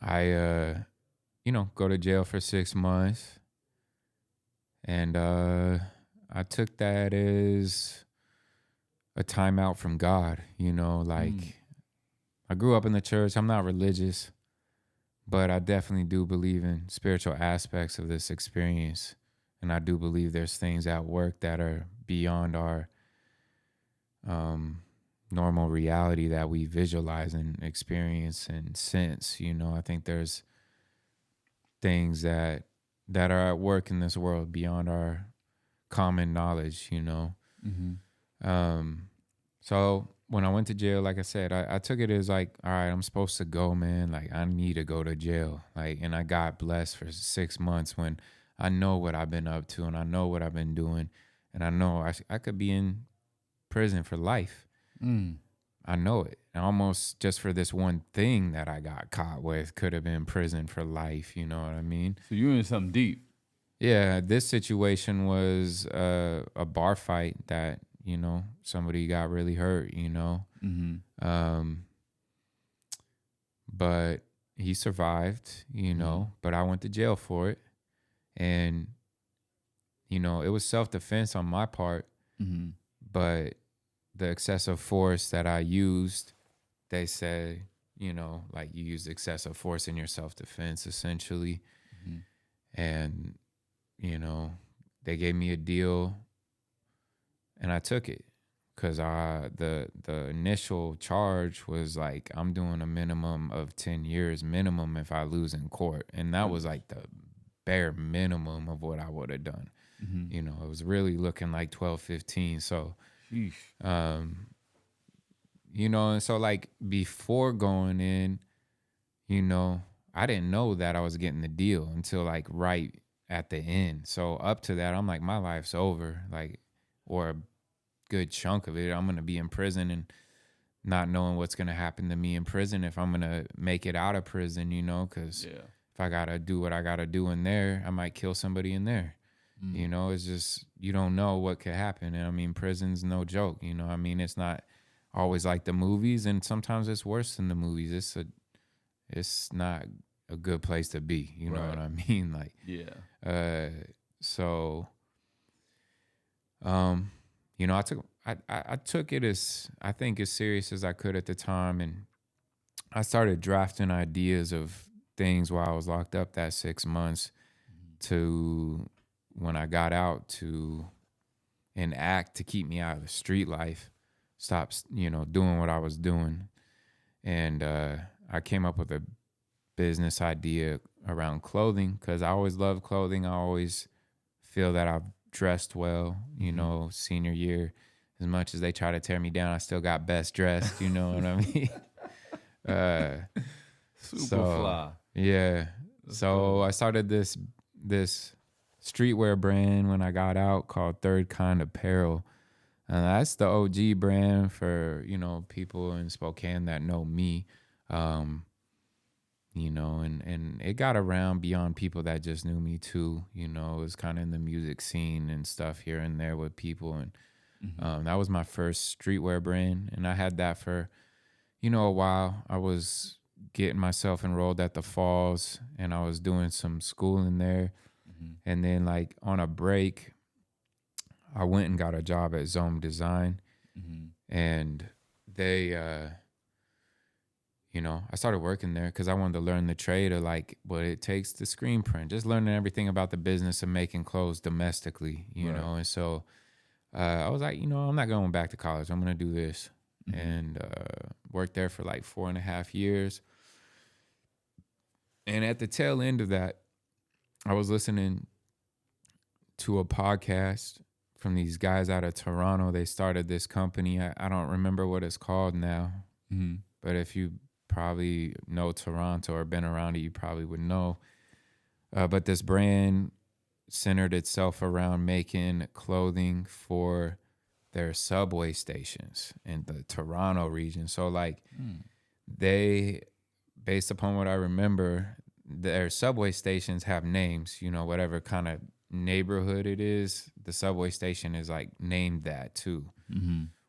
I, go to jail for 6 months. And I took that as a timeout from God, like I grew up in the church. I'm not religious, but I definitely do believe in spiritual aspects of this experience. And I do believe there's things at work that are beyond our normal reality that we visualize and experience and sense. I think there's things that are at work in this world beyond our common knowledge. Mm-hmm. Um, so when I went to jail, like I said, I took it as like, all right, I'm supposed to go, man. Like I need to go to jail. Like, and I got blessed for 6 months when I know what I've been up to and I know what I've been doing. And I know I could be in prison for life. Mm. I know it. And almost just for this one thing that I got caught with could have been prison for life. You know what I mean? So you're in something deep. Yeah, this situation was a bar fight that, somebody got really hurt. Mm-hmm. Um, but he survived, but I went to jail for it. And, it was self-defense on my part, Mm-hmm. but the excessive force that I used, they say, like you used excessive force in your self-defense essentially. Mm-hmm. And, they gave me a deal and I took it because the initial charge was like I'm doing a minimum of 10 years minimum if I lose in court, and that was like the bare minimum of what I would have done. Mm-hmm. It was really looking like 12, 15. So Sheesh. and so like before going in, I didn't know that I was getting the deal until like right at the end. So up to that, I'm like, my life's over, like, or a good chunk of it. I'm going to be in prison and not knowing what's going to happen to me in prison if I'm going to make it out of prison, because Yeah. if I got to do what I got to do in there, I might kill somebody in there. It's just, you don't know what could happen. And I mean, prison's no joke, I mean, it's not always like the movies, and sometimes it's worse than the movies. It's not a good place to be. You know what I mean? Like, Yeah. So, I took it as, I think, as serious as I could at the time, and I started drafting ideas of things while I was locked up that 6 months to when I got out to enact to keep me out of the street life, stop, doing what I was doing. And I came up with a business idea around clothing because I always loved clothing. I always feel that I've dressed well, senior year. As much as they try to tear me down, I still got best dressed, you know what I mean? Super fly. Yeah. So I started this streetwear brand when I got out called Third Kind Apparel. And that's the OG brand for, people in Spokane that know me. And it got around beyond people that just knew me too. It was kind of in the music scene and stuff here and there with people. And that was my first streetwear brand. And I had that for, a while. I was getting myself enrolled at the Falls and I was doing some schooling there. And then like on a break, I went and got a job at Zone Design. And they, I started working there because I wanted to learn the trade of like what it takes to screen print, just learning everything about the business of making clothes domestically, you know? And so I was like, I'm not going back to college. I'm going to do this. And worked there for like 4.5 years. And at the tail end of that, I was listening to a podcast from these guys out of Toronto. They started this company. I don't remember what it's called now. But if you probably know Toronto or been around it, you probably would know. But this brand centered itself around making clothing for their subway stations in the Toronto region. So like they, based upon what I remember, their subway stations have names, whatever kind of neighborhood it is, the subway station is like named that too.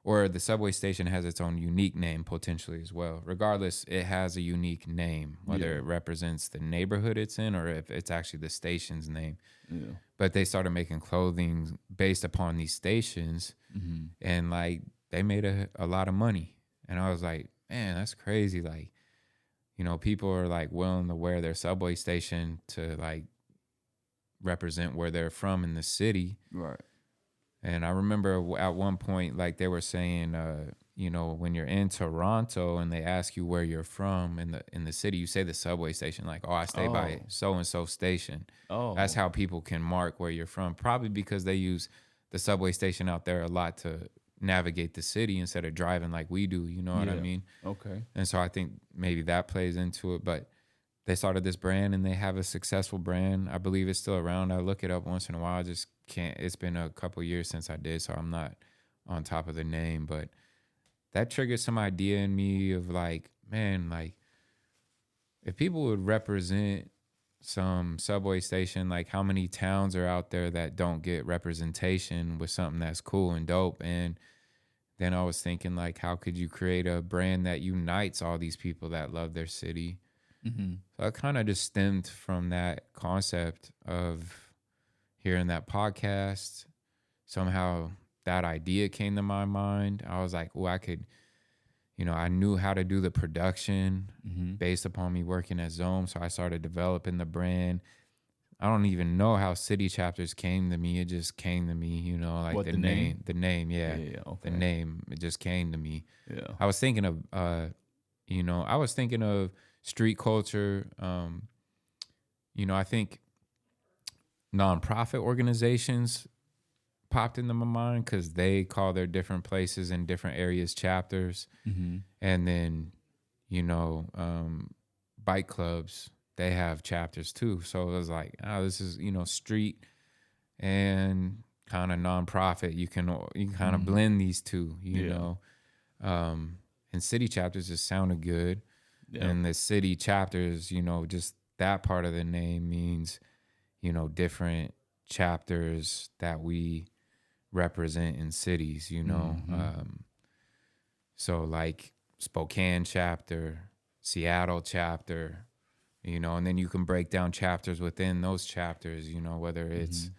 Or the subway station has its own unique name potentially as well. Regardless, it has a unique name, whether it represents the neighborhood it's in or if it's actually the station's name. But they started making clothing based upon these stations and like they made a lot of money. And I was like, man, that's crazy. Like, people are like willing to wear their subway station to like represent where they're from in the city. Right. And I remember at one point, like they were saying, when you're in Toronto and they ask you where you're from in the city, you say the subway station, like, oh, I stay by so-and-so station. That's how people can mark where you're from, probably because they use the subway station out there a lot to navigate the city instead of driving like we do, you know what I mean? Okay. And so I think maybe that plays into it, but they started this brand and they have a successful brand. I believe it's still around. I look it up once in a while. I just can't. It's been a couple years since I did, so I'm not on top of the name. But that triggered some idea in me of like, man, like if people would represent some subway station, like how many towns are out there that don't get representation with something that's cool and dope? And then I was thinking like, how could you create a brand that unites all these people that love their city? So I kind of just stemmed from that concept of hearing that podcast. Somehow that idea came to my mind. I was like, oh, I could, I knew how to do the production based upon me working at Zome. So I started developing the brand. I don't even know how city chapters came to me. It just came to me, like What, the the name? The name, yeah. Okay. The name, it just came to me. Yeah. I was thinking of, street culture. I think nonprofit organizations popped into my mind because they call their different places in different areas chapters. And then, bike clubs, they have chapters too. So it was like, this is, street and kind of nonprofit. You can kind of blend these two, you know. And city chapters just sounded good. And the city chapters, just that part of the name means, different chapters that we represent in cities, so like Spokane chapter, Seattle chapter, and then you can break down chapters within those chapters, whether it's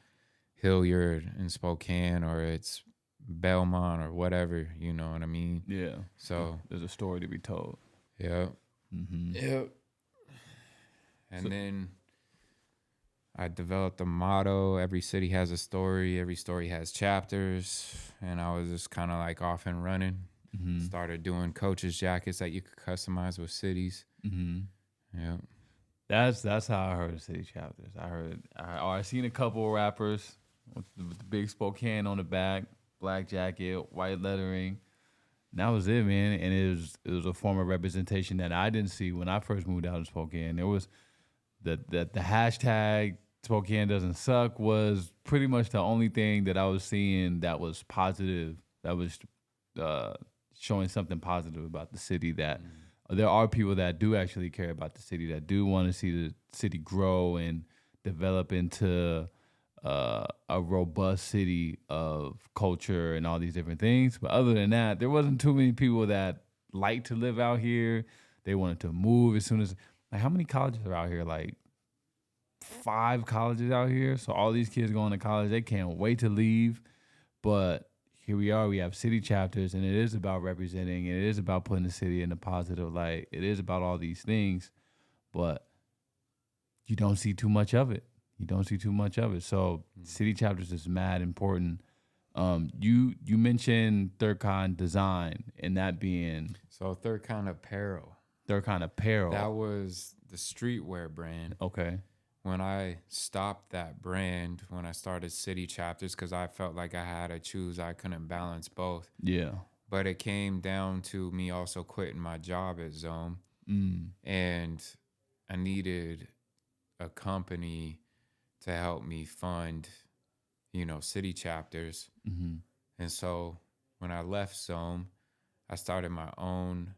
Hilliard in Spokane or it's Belmont or whatever, you know what I mean? Yeah. So there's a story to be told. Yeah. Yep. And then I developed a motto. Every city has a story. Every story has chapters. And I was just kind of like off and running. Mm-hmm. Started doing coaches jackets that you could customize with cities. Mm-hmm. Yeah. That's how I heard of city chapters. I seen a couple of rappers with the big Spokane on the back, black jacket, white lettering. And that was it, man. And it was a form of representation that I didn't see when I first moved out of Spokane. There was the hashtag Spokane doesn't suck was pretty much the only thing that I was seeing that was positive. That was uh, showing something positive about the city. That there are people that do actually care about the city, that do want to see the city grow and develop into a robust city of culture and all these different things. But other than that, there wasn't too many people that like to live out here. They wanted to move as soon as, like, how many colleges are out here? Like 5 colleges out here. So all these kids going to college, they can't wait to leave. But here we are. We have city chapters, and it is about representing. And it is about putting the city in a positive light. It is about all these things, but you don't see too much of it. You don't see too much of it. So city chapters is mad important. You mentioned third kind design and that being So Third Kind Apparel. third kind apparel. That was the streetwear brand. Okay. When I stopped that brand, when I started city chapters, because I felt like I had to choose, I couldn't balance both. Yeah. But it came down to me also quitting my job at Zome. And I needed a company to help me fund, city chapters. And so when I left Zome, I started my own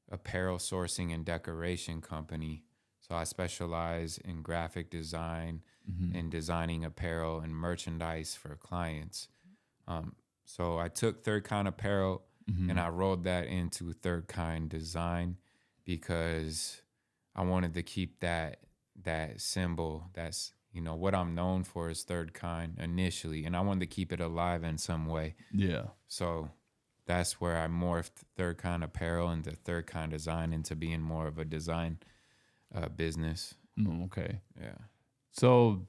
apparel sourcing and decoration company. So I specialize in graphic design and designing apparel and merchandise for clients. So I took Third Kind Apparel and I rolled that into Third Kind Design because I wanted to keep that symbol. That's, what I'm known for is Third Kind initially, and I wanted to keep it alive in some way. Yeah. So that's where I morphed Third Kind Apparel into Third Kind Design into being more of a design business. Okay. Yeah. So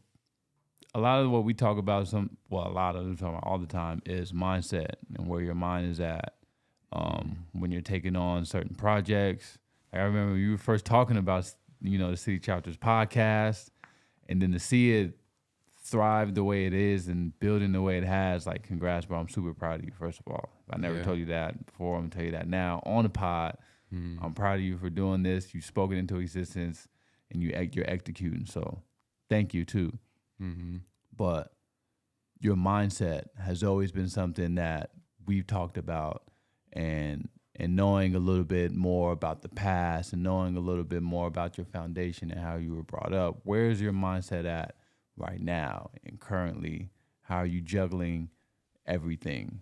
a lot of what we talk about, we talk about all the time, is mindset and where your mind is at when you're taking on certain projects. Like I remember you were first talking about, the City Chapters podcast, and then to see it thrive the way it is and building the way it has, like, congrats, bro. I'm super proud of you, first of all. I never told you that before. I'm going to tell you that now on the pod. I'm proud of you for doing this. You spoke it into existence, and you're executing. So thank you, too. But your mindset has always been something that we've talked about, and knowing a little bit more about the past and knowing a little bit more about your foundation and how you were brought up. Where's your mindset at right now and currently? How are you juggling everything?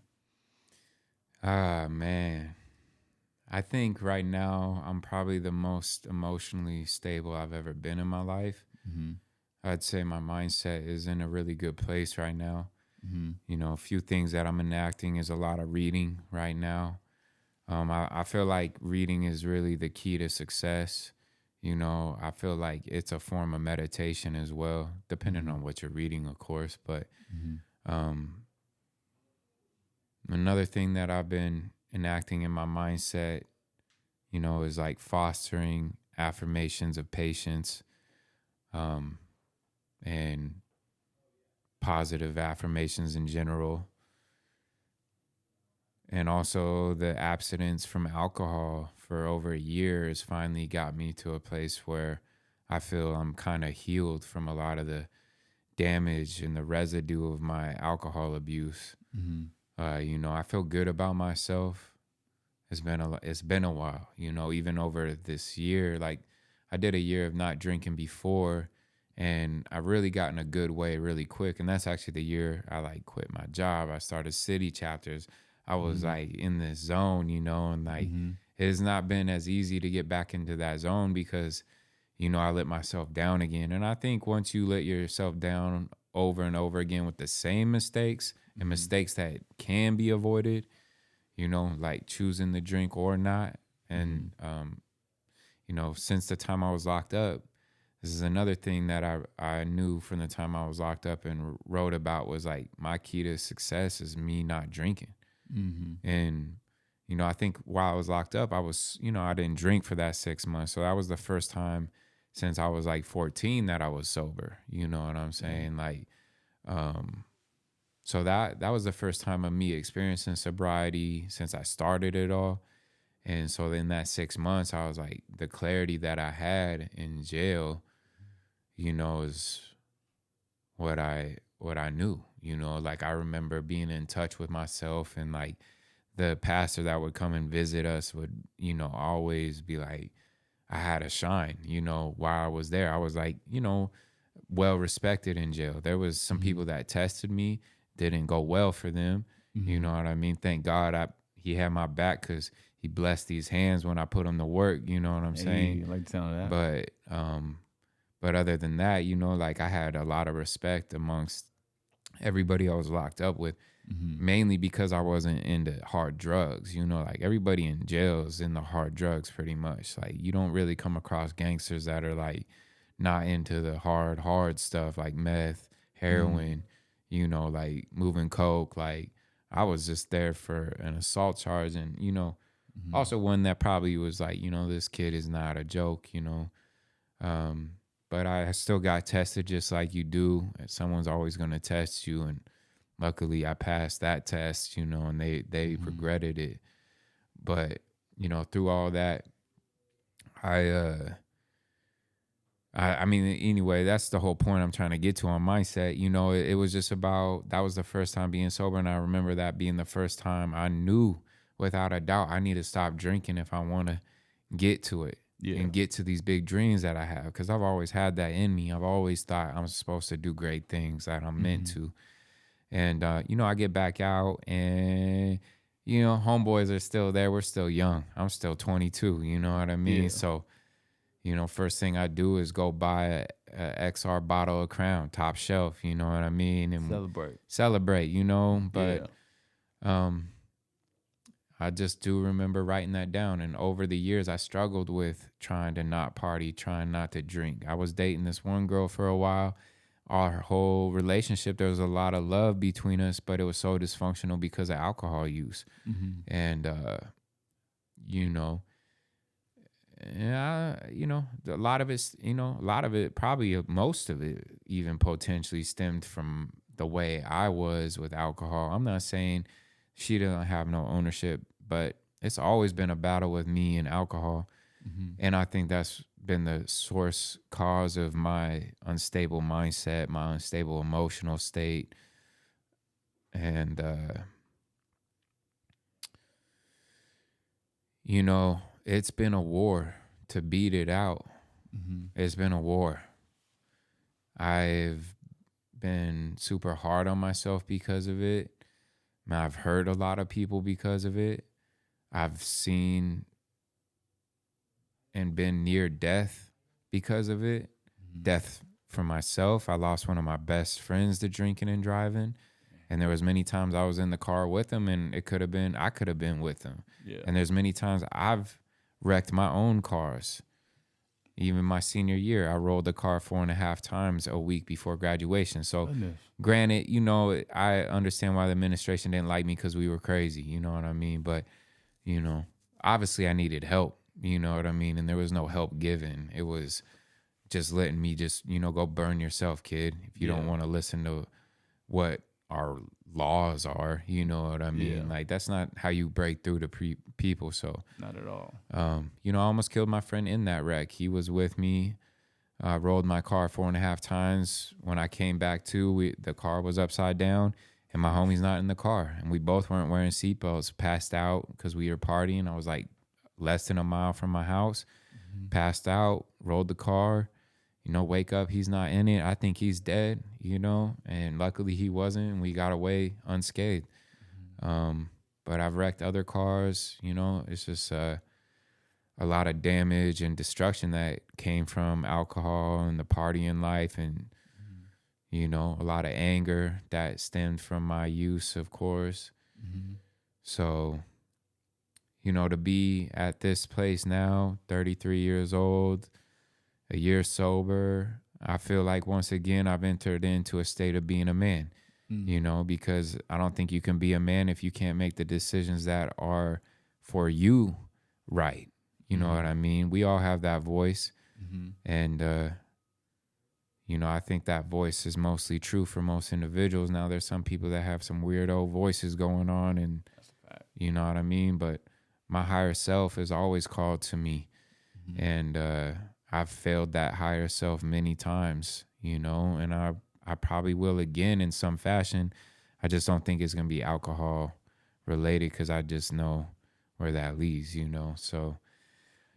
Man. I think right now I'm probably the most emotionally stable I've ever been in my life. I'd say my mindset is in a really good place right now. A few things that I'm enacting is a lot of reading right now. I feel like reading is really the key to success. I feel like it's a form of meditation as well, depending on what you're reading, of course. But another thing that I've been enacting in my mindset, is like fostering affirmations of patience and positive affirmations in general. And also the abstinence from alcohol for over a year has finally got me to a place where I feel I'm kind of healed from a lot of the damage and the residue of my alcohol abuse. I feel good about myself. It's been a while, even over this year. Like, I did a year of not drinking before, and I really got in a good way really quick. And that's actually the year I quit my job. I started city chapters. I was in this zone, and it's not been as easy to get back into that zone because, I let myself down again. And I think once you let yourself down over and over again with the same mistakes and mistakes that can be avoided, like choosing to drink or not. And, since the time I was locked up, this is another thing that I knew from the time I was locked up and wrote about, was like, my key to success is me not drinking. And, I think while I was locked up, I was, I didn't drink for that 6 months. So that was the first time since I was like 14 that I was sober. You know what I'm saying? Like, so that was the first time of me experiencing sobriety since I started it all. And so in that 6 months, I was like, the clarity that I had in jail, is what I knew. Like, I remember being in touch with myself, and like the pastor that would come and visit us would, always be like, I had a shine, while I was there. I was like, well respected in jail. There was some people that tested me, didn't go well for them. You know what I mean? Thank God he had my back, because he blessed these hands when I put them to work. You know what I'm saying? I like the sound of that. But other than that, like, I had a lot of respect amongst everybody I was locked up with, mainly because I wasn't into hard drugs. Like, everybody in jail is into hard drugs pretty much. Like, you don't really come across gangsters that are like not into the hard stuff, like meth, heroin, like moving coke. Like, I was just there for an assault charge, and also one that probably was like, this kid is not a joke. But I still got tested just like you do. Someone's always going to test you. And luckily I passed that test, and they regretted it. But, through all that, I mean, anyway, that's the whole point I'm trying to get to on mindset. It was just about, that was the first time being sober. And I remember that being the first time I knew without a doubt I need to stop drinking if I want to get to it. And get to these big dreams that I have, because I've always had that in me. I've always thought I'm supposed to do great things, that I'm meant to. And, I get back out, and, homeboys are still there. We're still young. I'm still 22. You know what I mean? Yeah. So, first thing I do is go buy a XR bottle of Crown, top shelf. You know what I mean? And celebrate, But, I just do remember writing that down. And over the years, I struggled with trying to not party, trying not to drink. I was dating this one girl for a while. Our whole relationship, there was a lot of love between us, but it was so dysfunctional because of alcohol use. And, yeah, a lot of it, probably most of it, even potentially stemmed from the way I was with alcohol. I'm not saying she didn't have no ownership, but it's always been a battle with me and alcohol. And I think that's been the source cause of my unstable mindset, my unstable emotional state. And, it's been a war to beat it out. It's been a war. I've been super hard on myself because of it. I've hurt a lot of people because of it. I've seen and been near death because of it. Death for myself. I lost one of my best friends to drinking and driving. And there was many times I was in the car with him, and I could have been with him. Yeah. And there's many times I've wrecked my own cars. Even my senior year, I rolled the car 4.5 times a week before graduation. So granted, I understand why the administration didn't like me, because we were crazy. You know what I mean? But, obviously I needed help. You know what I mean? And there was no help given. It was just letting me go burn yourself, kid. If you don't want to listen to what our laws are, you know what I mean? Yeah. Like, that's not how you break through to people. So Not at all. I almost killed my friend in that wreck. He was with me. I rolled my car 4.5 times. When I came back to, the car was upside down, and my homie's not in the car. And we both weren't wearing seatbelts, passed out because we were partying. I was like less than a mile from my house, passed out, rolled the car, wake up, he's not in it. I think he's dead, and luckily he wasn't, and we got away unscathed. But I've wrecked other cars, it's just a lot of damage and destruction that came from alcohol and the partying life, and, a lot of anger that stemmed from my use, of course. So, to be at this place now, 33 years old, a year sober, I feel like once again I've entered into a state of being a man, you know, because I don't think you can be a man if you can't make the decisions that are for you right. You know what I mean? We all have that voice. And, you know, I think that voice is mostly true for most individuals. Now, there's some people that have some weirdo voices going on, and That's a fact. you know what I mean? But my higher self is always called to me. And I've failed that higher self many times, you know, and I probably will again in some fashion. I just don't think it's going to be alcohol related because I just know where that leads, you know. So,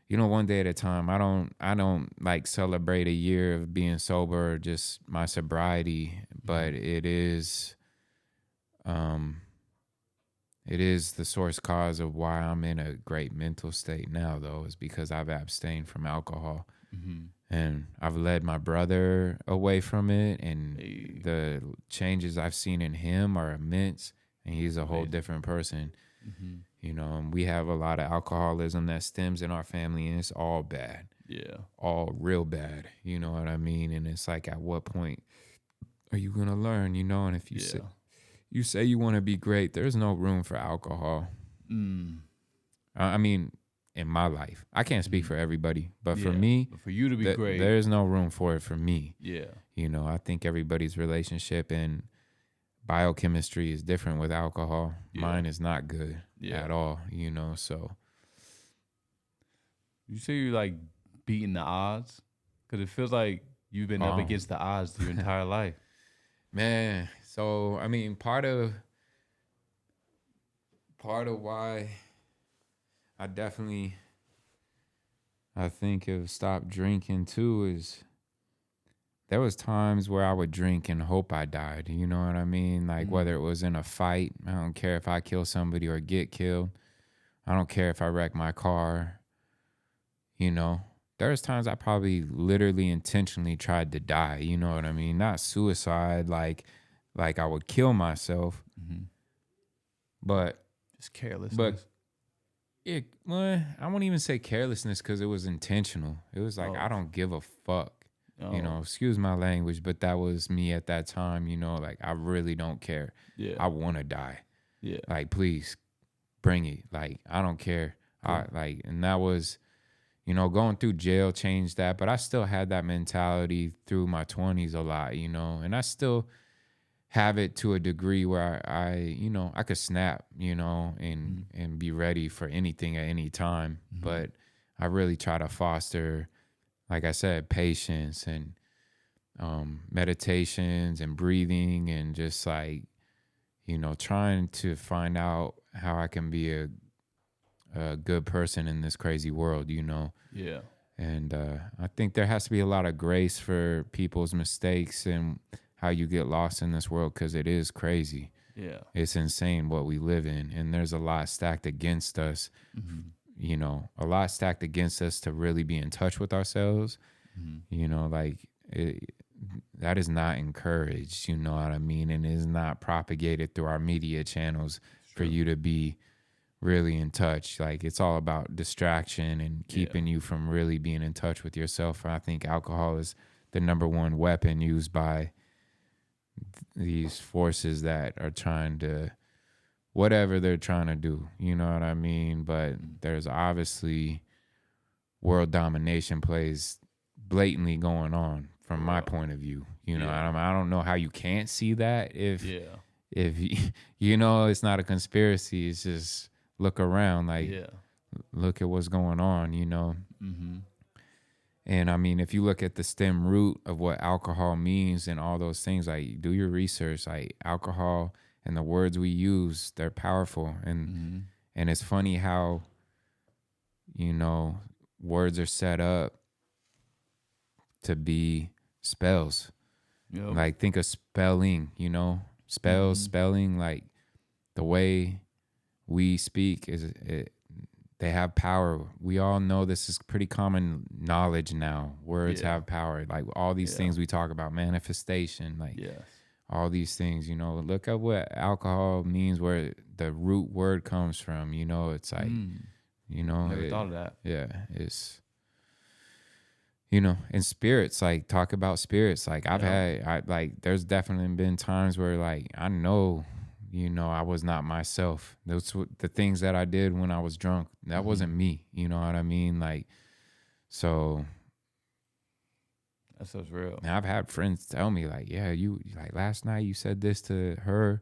you know, one day at a time. I don't like celebrate a year of being sober or just my sobriety, but it is the source cause of why I'm in a great mental state now, though, is because I've abstained from alcohol. And I've led my brother away from it, and the changes I've seen in him are immense, and he's a whole different person. You know, and we have a lot of alcoholism that stems in our family, and it's all bad. Yeah. All real bad. You know what I mean? And it's like, at what point are you going to learn, you know? And if you say you want to be great, there's no room for alcohol. I mean, in my life, I can't speak for everybody, but for me, But for you to be great. there's no room for it for me. Yeah. You know, I think everybody's relationship and biochemistry is different with alcohol. Yeah. Mine is not good at all, you know, so. You say you're like beating the odds? Because it feels like you've been up against the odds your entire life. Man, so I mean, part of why I think have stopped drinking too is there was times where I would drink and hope I died. You know what I mean? Like whether it was in a fight, I don't care if I kill somebody or get killed. I don't care if I wreck my car. You know, there's times I probably literally intentionally tried to die. You know what I mean? Not suicide, like I would kill myself, but Just carelessness. But well, I won't even say carelessness because it was intentional. It was like, I don't give a fuck. You know, excuse my language, but that was me at that time, you know, like I really don't care. Yeah. I want to die. Yeah. Like, please bring it. Like, I don't care. And that was, you know, going through jail changed that, but I still had that mentality through my 20s a lot, you know, and I still have it to a degree where I you know, I could snap, you know, and be ready for anything at any time. But I really try to foster, like I said, patience and meditations and breathing and just like, you know, trying to find out how I can be a good person in this crazy world, you know. Yeah. And I think there has to be a lot of grace for people's mistakes and how you get lost in this world, because it is crazy. Yeah. It's insane what we live in, and there's a lot stacked against us. You know, a lot stacked against us to really be in touch with ourselves. You know, like that is not encouraged. You know what I mean? And is not propagated through our media channels for you to be really in touch. Like, it's all about distraction and keeping you from really being in touch with yourself. And I think alcohol is the number one weapon used by these forces that are trying to, whatever they're trying to do, you know what I mean? But there's obviously world domination plays blatantly going on from my point of view, you know. I don't know how you can't see that if you know, it's not a conspiracy. It's just look around, like look at what's going on, you know. And I mean, if you look at the stem root of what alcohol means and all those things, like, do your research. Like, alcohol and the words we use, they're powerful. And it's funny how, you know, words are set up to be spells. Like, think of spelling, you know, spelling, like the way we speak they have power. We all know this is pretty common knowledge now. Words have power. Like, all these things we talk about, manifestation, like all these things, you know. Look at what alcohol means, where the root word comes from, you know. It's like, you know. Never thought of that. Yeah, it's, and spirits, like talk about spirits. Like there's definitely been times where like, I know, I was not myself. Those were the things that I did when I was drunk. That wasn't me. You know what I mean? Like, so That's what's real. I've had friends tell me like, yeah, you like last night you said this to her.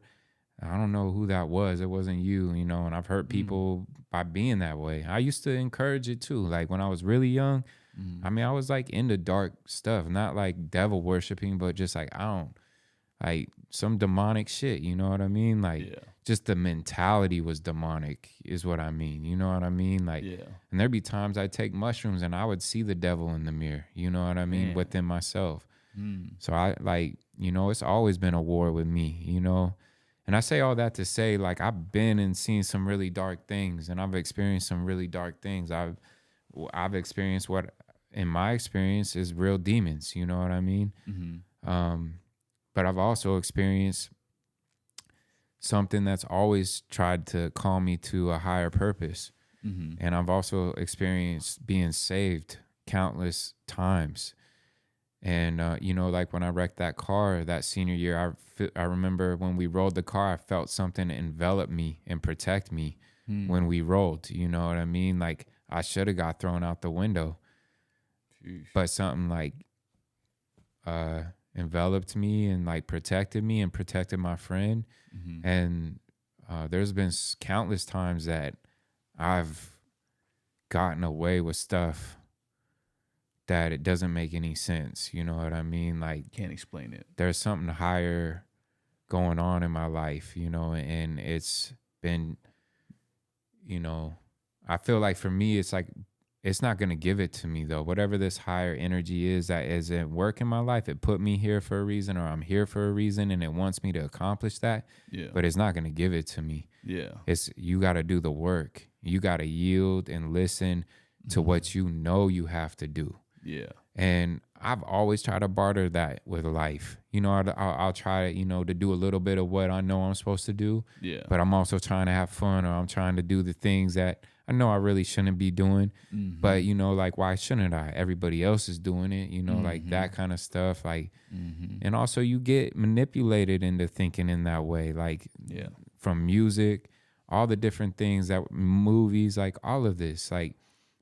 I don't know who that was. It wasn't you, and I've hurt people by being that way. I used to encourage it too. Like when I was really young, I mean, I was like into dark stuff, not like devil worshiping, but just like, I don't like some demonic shit. You know what I mean? Like just the mentality was demonic is what I mean. You know what I mean? Like, and there'd be times I'd take mushrooms and I would see the devil in the mirror. You know what I mean? Within myself. So I like, it's always been a war with me, And I say all that to say, like, I've been and seen some really dark things, and I've experienced some really dark things. I've experienced what, in my experience, is real demons. You know what I mean? But I've also experienced something that's always tried to call me to a higher purpose. And I've also experienced being saved countless times. And, like when I wrecked that car that senior year, I remember when we rolled the car, I felt something envelop me and protect me when we rolled. You know what I mean? Like I should have got thrown out the window. Jeez. But something like enveloped me and like protected me and protected my friend. And there's been countless times that I've gotten away with stuff that it doesn't make any sense. You know what I mean? Like, can't explain it. There's something higher going on in my life, and it's been, I feel like for me, it's like, it's not going to give it to me though. Whatever this higher energy is that is at work in my life, it put me here for a reason, or I'm here for a reason, and it wants me to accomplish that. But it's not going to give it to me. You got to do the work. You got to yield and listen to what you have to do. And I've always tried to barter that with life. I'll try, to do a little bit of what I know I'm supposed to do. But I'm also trying to have fun, or I'm trying to do the things that I know I really shouldn't be doing. But, like, why shouldn't I? Everybody else is doing it, like that kind of stuff. Like, and also you get manipulated into thinking in that way, like from music, all the different things that movies, like all of this, like,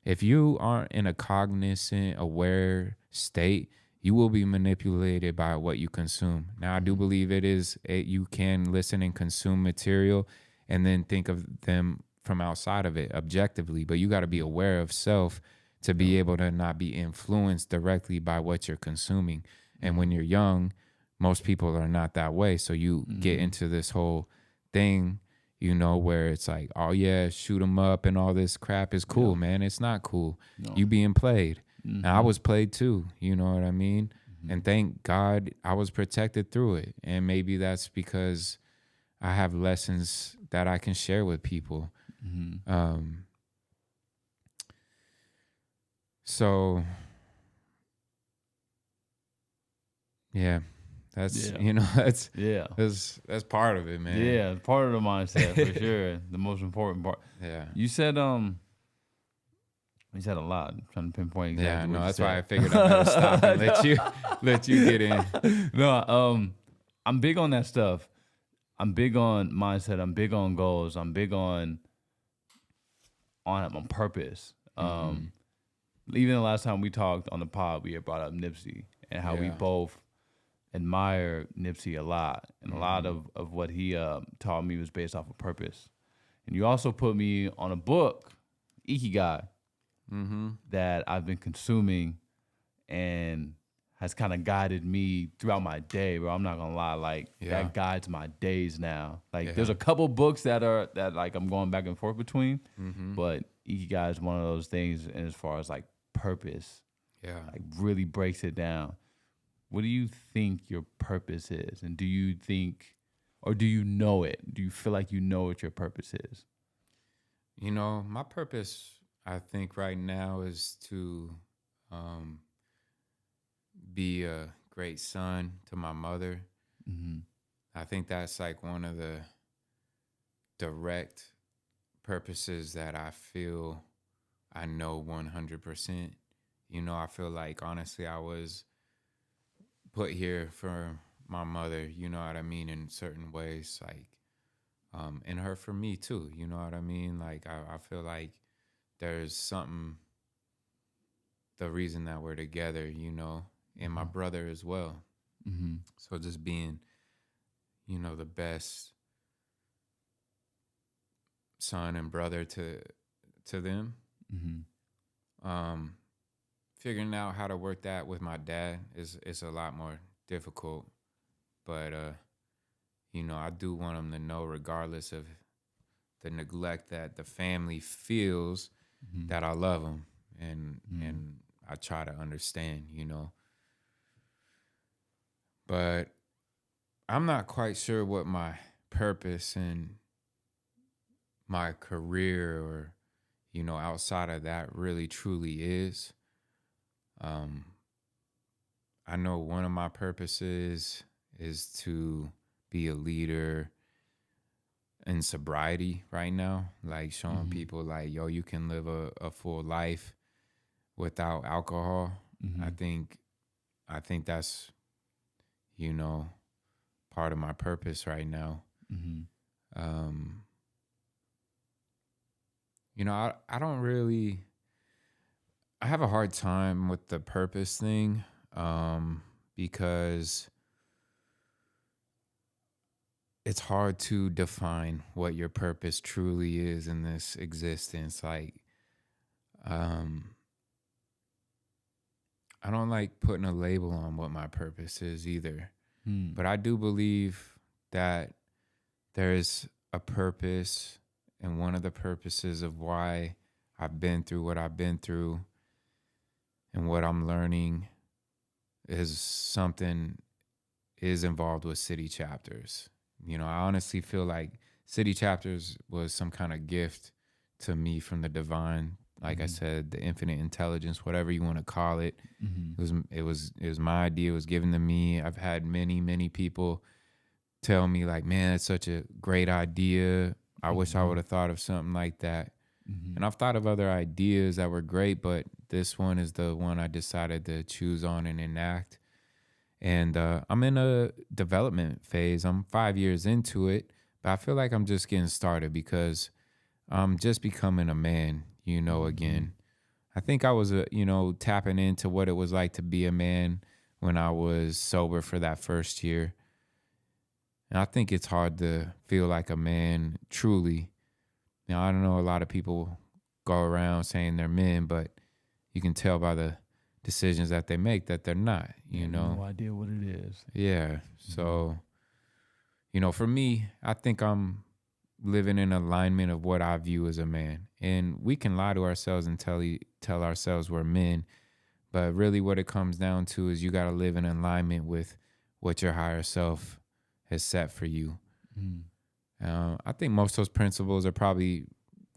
if you aren't in a cognizant, aware state, you will be manipulated by what you consume. Now, I do believe you can listen and consume material and then think of them from outside of it objectively, but you got to be aware of self to be able to not be influenced directly by what you're consuming. And when you're young, most people are not that way. So you get into this whole thing, where it's like, oh yeah, shoot 'em up and all this crap is cool, man. It's not cool. No. You being played. And I was played too, you know what I mean? And thank God I was protected through it. And maybe that's because I have lessons that I can share with people. So yeah. That's that's part of it, man. Yeah, part of the mindset for sure. The most important part. Yeah. You said a lot. I'm trying to pinpoint exactly. Yeah, no, that's why I figured I better stop and let you get in. No, I'm big on that stuff. I'm big on mindset. I'm big on goals. I'm big on purpose. Even the last time we talked on the pod, we had brought up Nipsey and how we both admire Nipsey a lot, and a lot of what he taught me was based off of purpose. And you also put me on a book, Ikigai, that I've been consuming and has kind of guided me throughout my day, bro. I'm not gonna lie, like that guides my days now. Like there's a couple books that like I'm going back and forth between, but Ikigai is one of those things, and as far as like purpose, like really breaks it down. What do you think your purpose is? And do you think, or do you know it? Do you feel like you know what your purpose is? My purpose, I think right now, is to be a great son to my mother. I think that's like one of the direct purposes that I feel I know 100%. I feel like honestly I was put here for my mother, you know what I mean, in certain ways, like and her for me too, you know what I mean? Like I feel like there's something, the reason that we're together, and my brother as well. Mm-hmm. So just being, the best son and brother to them. Mm-hmm. Um, Figuring out how to work that with my dad is a lot more difficult. But I do want him to know, regardless of the neglect that the family feels, Mm-hmm. that I love him and Mm-hmm. and I try to understand. But I'm not quite sure what my purpose in my career or outside of that really truly is. Um, I know one of my purposes is to be a leader in sobriety right now, like showing Mm-hmm. people like, yo, you can live a full life without alcohol. Mm-hmm. I think that's, you know, part of my purpose right now. Mm-hmm. Um, I don't really, I have a hard time with the purpose thing, because it's hard to define what your purpose truly is in this existence. Like, um, I don't like putting a label on what my purpose is either. Mm-hmm. But I do believe that there is a purpose, and one of the purposes of why I've been through what I've been through and what I'm learning is something is involved with city chapters. I honestly feel like city chapters was some kind of gift to me from the divine. Like I said, the infinite intelligence, whatever you want to call it. Mm-hmm. It was my idea. It was given to me. I've had many people tell me like, man, it's such a great idea. I wish I would have thought of something like that. Mm-hmm. And I've thought of other ideas that were great, but this one is the one I decided to choose on and enact. And I'm in a development phase. I'm 5 years into it, but I feel like I'm just getting started because I'm just becoming a man, again. I think I was, tapping into what it was like to be a man when I was sober for that first year. And I think it's hard to feel like a man truly. Now, I don't know, a lot of people go around saying they're men, but you can tell by the decisions that they make that they're not, No idea what it is. Yeah. So, for me, I think I'm living in alignment of what I view as a man. And we can lie to ourselves and tell ourselves we're men, but really what it comes down to is you got to live in alignment with what your higher self has set for you. I think most of those principles are probably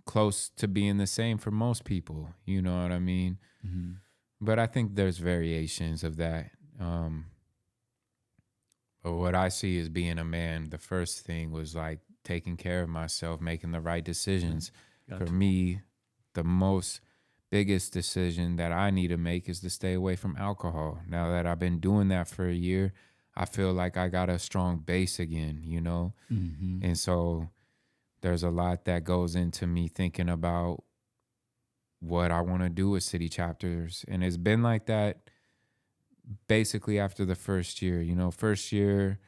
close to being the same for most people. You know what I mean? Mm-hmm. But I think there's variations of that. But what I see as being a man, the first thing was like taking care of myself, making the right decisions. Gotcha. For me, the most biggest decision that I need to make is to stay away from alcohol. Now that I've been doing that for a year, I feel like I got a strong base again, Mm-hmm. And so there's a lot that goes into me thinking about what I want to do with city chapters. And it's been like that basically after the first year. First year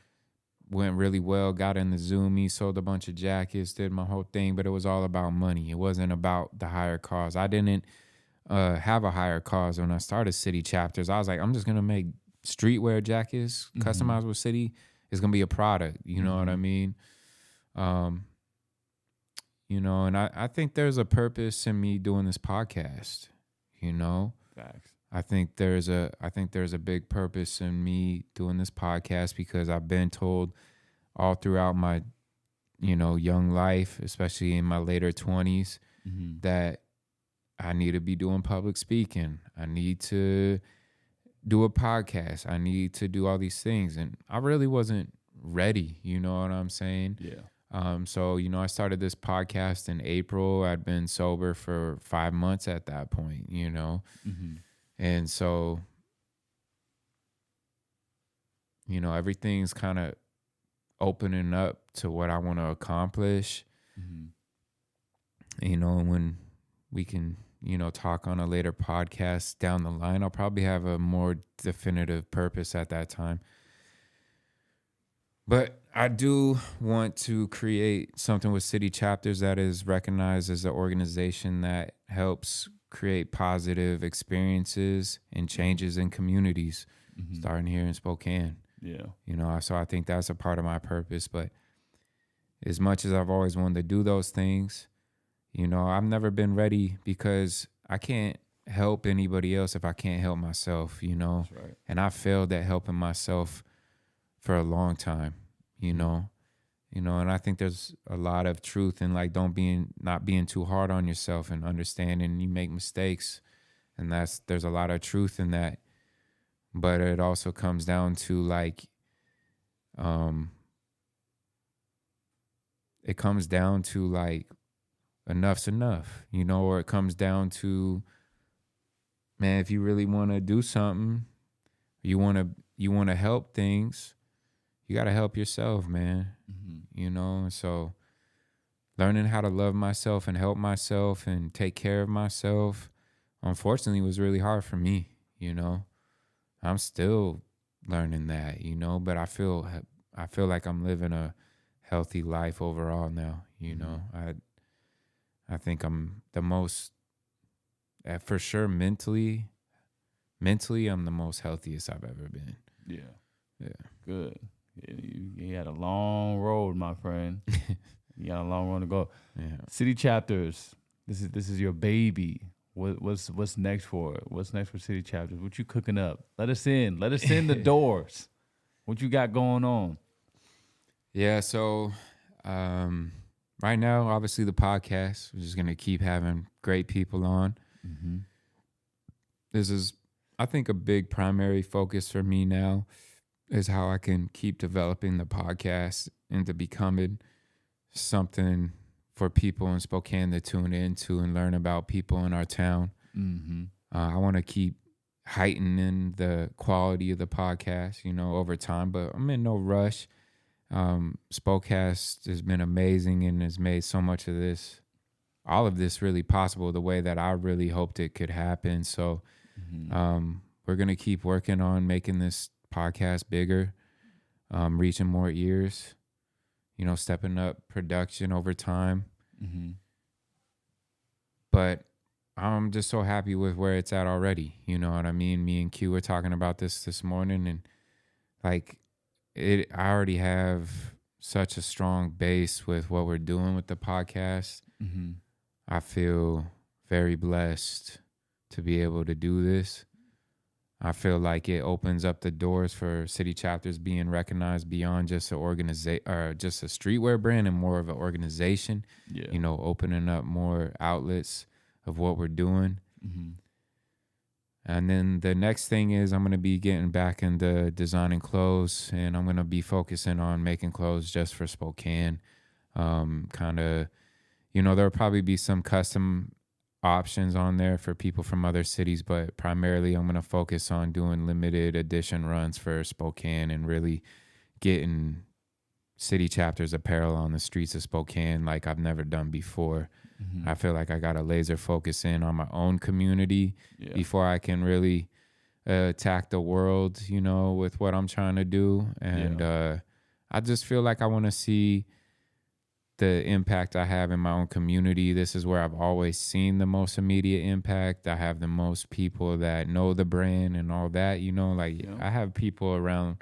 went really well, got in the Zoomies, sold a bunch of jackets, did my whole thing, but it was all about money. It wasn't about the higher cause. I didn't have a higher cause when I started city chapters. I was like, I'm just going to make streetwear jackets, customized with city. It's going to be a product. You know what I mean? And I think there's a purpose in me doing this podcast, Facts. I think there's a big purpose in me doing this podcast because I've been told all throughout my, young life, especially in my later 20s, that I need to be doing public speaking. I need to do a podcast. I need to do all these things. And I really wasn't ready. You know what I'm saying? Yeah. So, I started this podcast in April. I'd been sober for 5 months at that point, Mm-hmm. And so, everything's kind of opening up to what I want to accomplish. When we can, talk on a later podcast down the line, I'll probably have a more definitive purpose at that time. But I do want to create something with City Chapters that is recognized as an organization that helps create positive experiences and changes in communities, starting here in Spokane. Yeah. So I think that's a part of my purpose. But as much as I've always wanted to do those things, I've never been ready because I can't help anybody else if I can't help myself, That's right. And I failed at helping myself for a long time, and I think there's a lot of truth in like not being too hard on yourself and understanding you make mistakes, and there's a lot of truth in that. But it also comes down to like, enough's enough, or it comes down to, man, if you really want to do something, you want to help things, you got to help yourself, man. So learning how to love myself and help myself and take care of myself, unfortunately, was really hard for me. I'm still learning that, but I feel like I'm living a healthy life overall now. I think I'm the most, for sure, mentally, I'm the most healthiest I've ever been. Yeah. Good. Yeah, you had a long road, my friend. You got a long road to go. Yeah. City Chapters. This is your baby. What's next for it? What's next for City Chapters? What you cooking up? Let us in. Let us in the doors. What you got going on? Yeah. So, right now, obviously the podcast. We're just gonna keep having great people on. This is, I think, a big primary focus for me now is how I can keep developing the podcast into becoming something for people in Spokane to tune into and learn about people in our town. I want to keep heightening the quality of the podcast, over time, but I'm in no rush. Spokecast has been amazing and has made so much of this, all of this really possible the way that I really hoped it could happen. So we're going to keep working on making this podcast bigger, reaching more ears, stepping up production over time. But I'm just so happy with where it's at already. You know what I mean? Me and Q were talking about this morning, and like I already have such a strong base with what we're doing with the podcast. I feel very blessed to be able to do this. I feel like it opens up the doors for City Chapters being recognized beyond just an organization or just a streetwear brand and more of an organization. Yeah. Opening up more outlets of what we're doing. And then the next thing is I'm going to be getting back into designing clothes, and I'm going to be focusing on making clothes just for Spokane. Kind of, there'll probably be some custom options on there for people from other cities, but primarily I'm going to focus on doing limited edition runs for Spokane and really getting City Chapters apparel on the streets of Spokane like I've never done before. I feel like I got to laser focus in on my own community before I can really attack the world, with what I'm trying to do. And I just feel like I want to see the impact I have in my own community. This is where I've always seen the most immediate impact. I have the most people that know the brand and all that, I have people around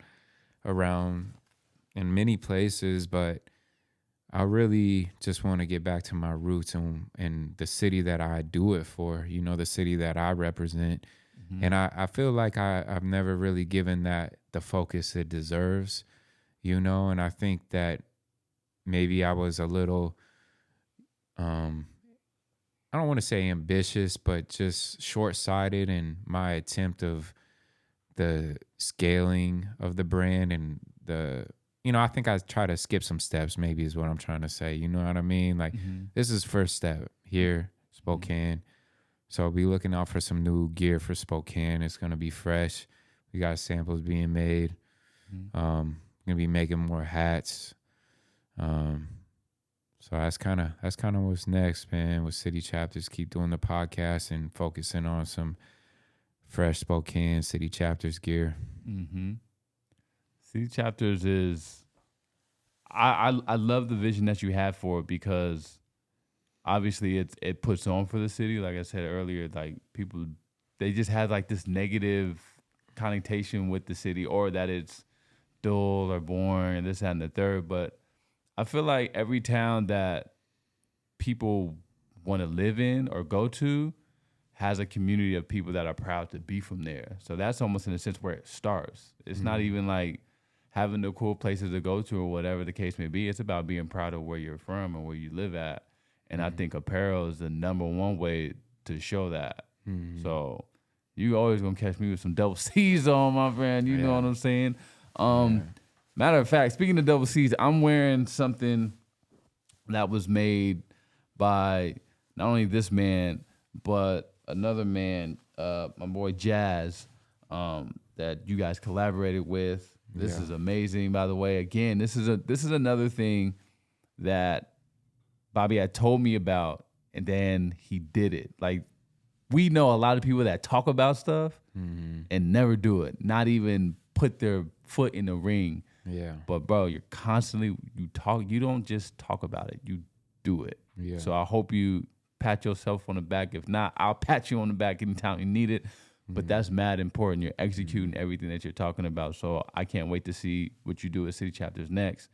in many places, but I really just want to get back to my roots and the city that I do it for, the city that I represent. And I feel like I've never really given that the focus it deserves, and I think that maybe I was a little, I don't want to say ambitious, but just short-sighted in my attempt of the scaling of the brand and I think I try to skip some steps, maybe is what I'm trying to say. You know what I mean? Like, this is first step here, Spokane. So be looking out for some new gear for Spokane. It's gonna be fresh. We got samples being made. Gonna be making more hats. So that's kind of what's next, man. With city chapters, keep doing the podcast and focusing on some fresh Spokane city chapters gear. Mm-hmm. City chapters is, I love the vision that you have for it, because obviously it puts on for the city. Like I said earlier, like people, they just have like this negative connotation with the city, or that it's dull or boring and this, that, and the third. But I feel like every town that people want to live in or go to has a community of people that are proud to be from there. So that's almost in a sense where it starts. It's not even like having the cool places to go to or whatever the case may be. It's about being proud of where you're from and where you live at. And I think apparel is the number one way to show that. So you always gonna catch me with some double C's on, my friend. You know what I'm saying? Matter of fact, speaking of double C's, I'm wearing something that was made by not only this man, but another man, my boy Jazz, that you guys collaborated with. This is amazing, by the way. Again, this is another thing that Bobby had told me about, and then he did it. Like, we know a lot of people that talk about stuff and never do it, not even put their foot in the ring. Yeah. But bro, you're constantly, you don't just talk about it, you do it. Yeah. So I hope you pat yourself on the back. If not, I'll pat you on the back anytime you need it. But that's mad important. You're executing everything that you're talking about. So I can't wait to see what you do at City Chapters next.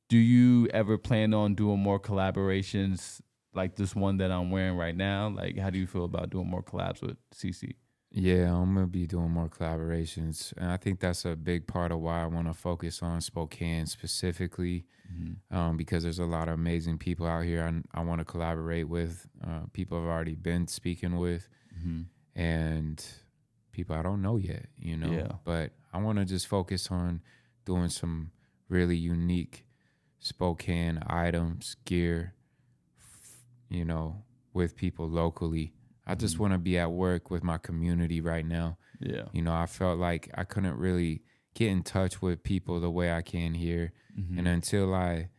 Do you ever plan on doing more collaborations like this one that I'm wearing right now? Like, how do you feel about doing more collabs with CC? Yeah, I'm going to be doing more collaborations. And I think that's a big part of why I want to focus on Spokane specifically, because there's a lot of amazing people out here I want to collaborate with, people I've already been speaking with, and people I don't know yet, you know. Yeah. But I want to just focus on doing some really unique Spokane items, gear, you know, with people locally. I just want to be at work with my community right now. Yeah. You know, I felt like I couldn't really get in touch with people the way I can here. And until I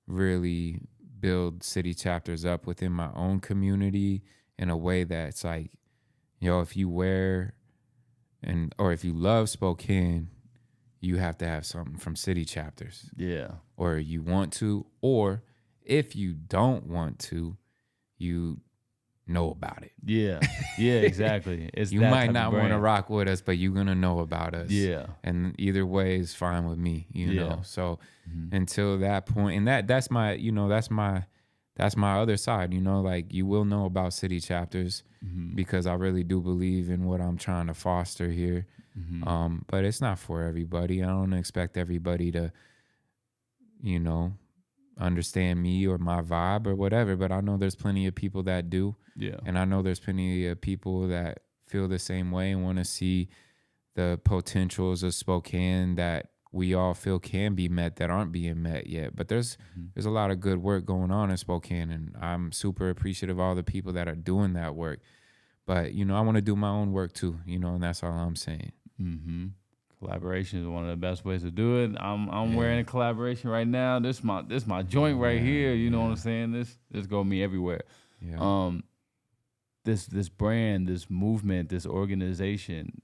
really build city chapters up within my own community in a way that's like, you know, if you wear or if you love Spokane, you have to have something from city chapters. Yeah. Or you want to, or if you don't want to, you know about it. Yeah. Yeah, exactly. It's You that might type not of want to brand. rock with us, but you're going to know about us. Yeah. And either way is fine with me, you Yeah. know? So until that point, and that's my, you know, that's my other side, you know, like you will know about city chapters because I really do believe in what I'm trying to foster here. But it's not for everybody. I don't expect everybody to, you know, understand me or my vibe or whatever, but I know there's plenty of people that do. Yeah. And I know there's plenty of people that feel the same way and want to see the potentials of Spokane that we all feel can be met that aren't being met yet. But there's a lot of good work going on in Spokane, and I'm super appreciative of all the people that are doing that work. But, you know, I want to do my own work too, you know, and that's all I'm saying. Collaboration is one of the best ways to do it. I'm wearing a collaboration right now. This my joint right here. You know what I'm saying? This go me everywhere. Yeah. This brand, this movement, this organization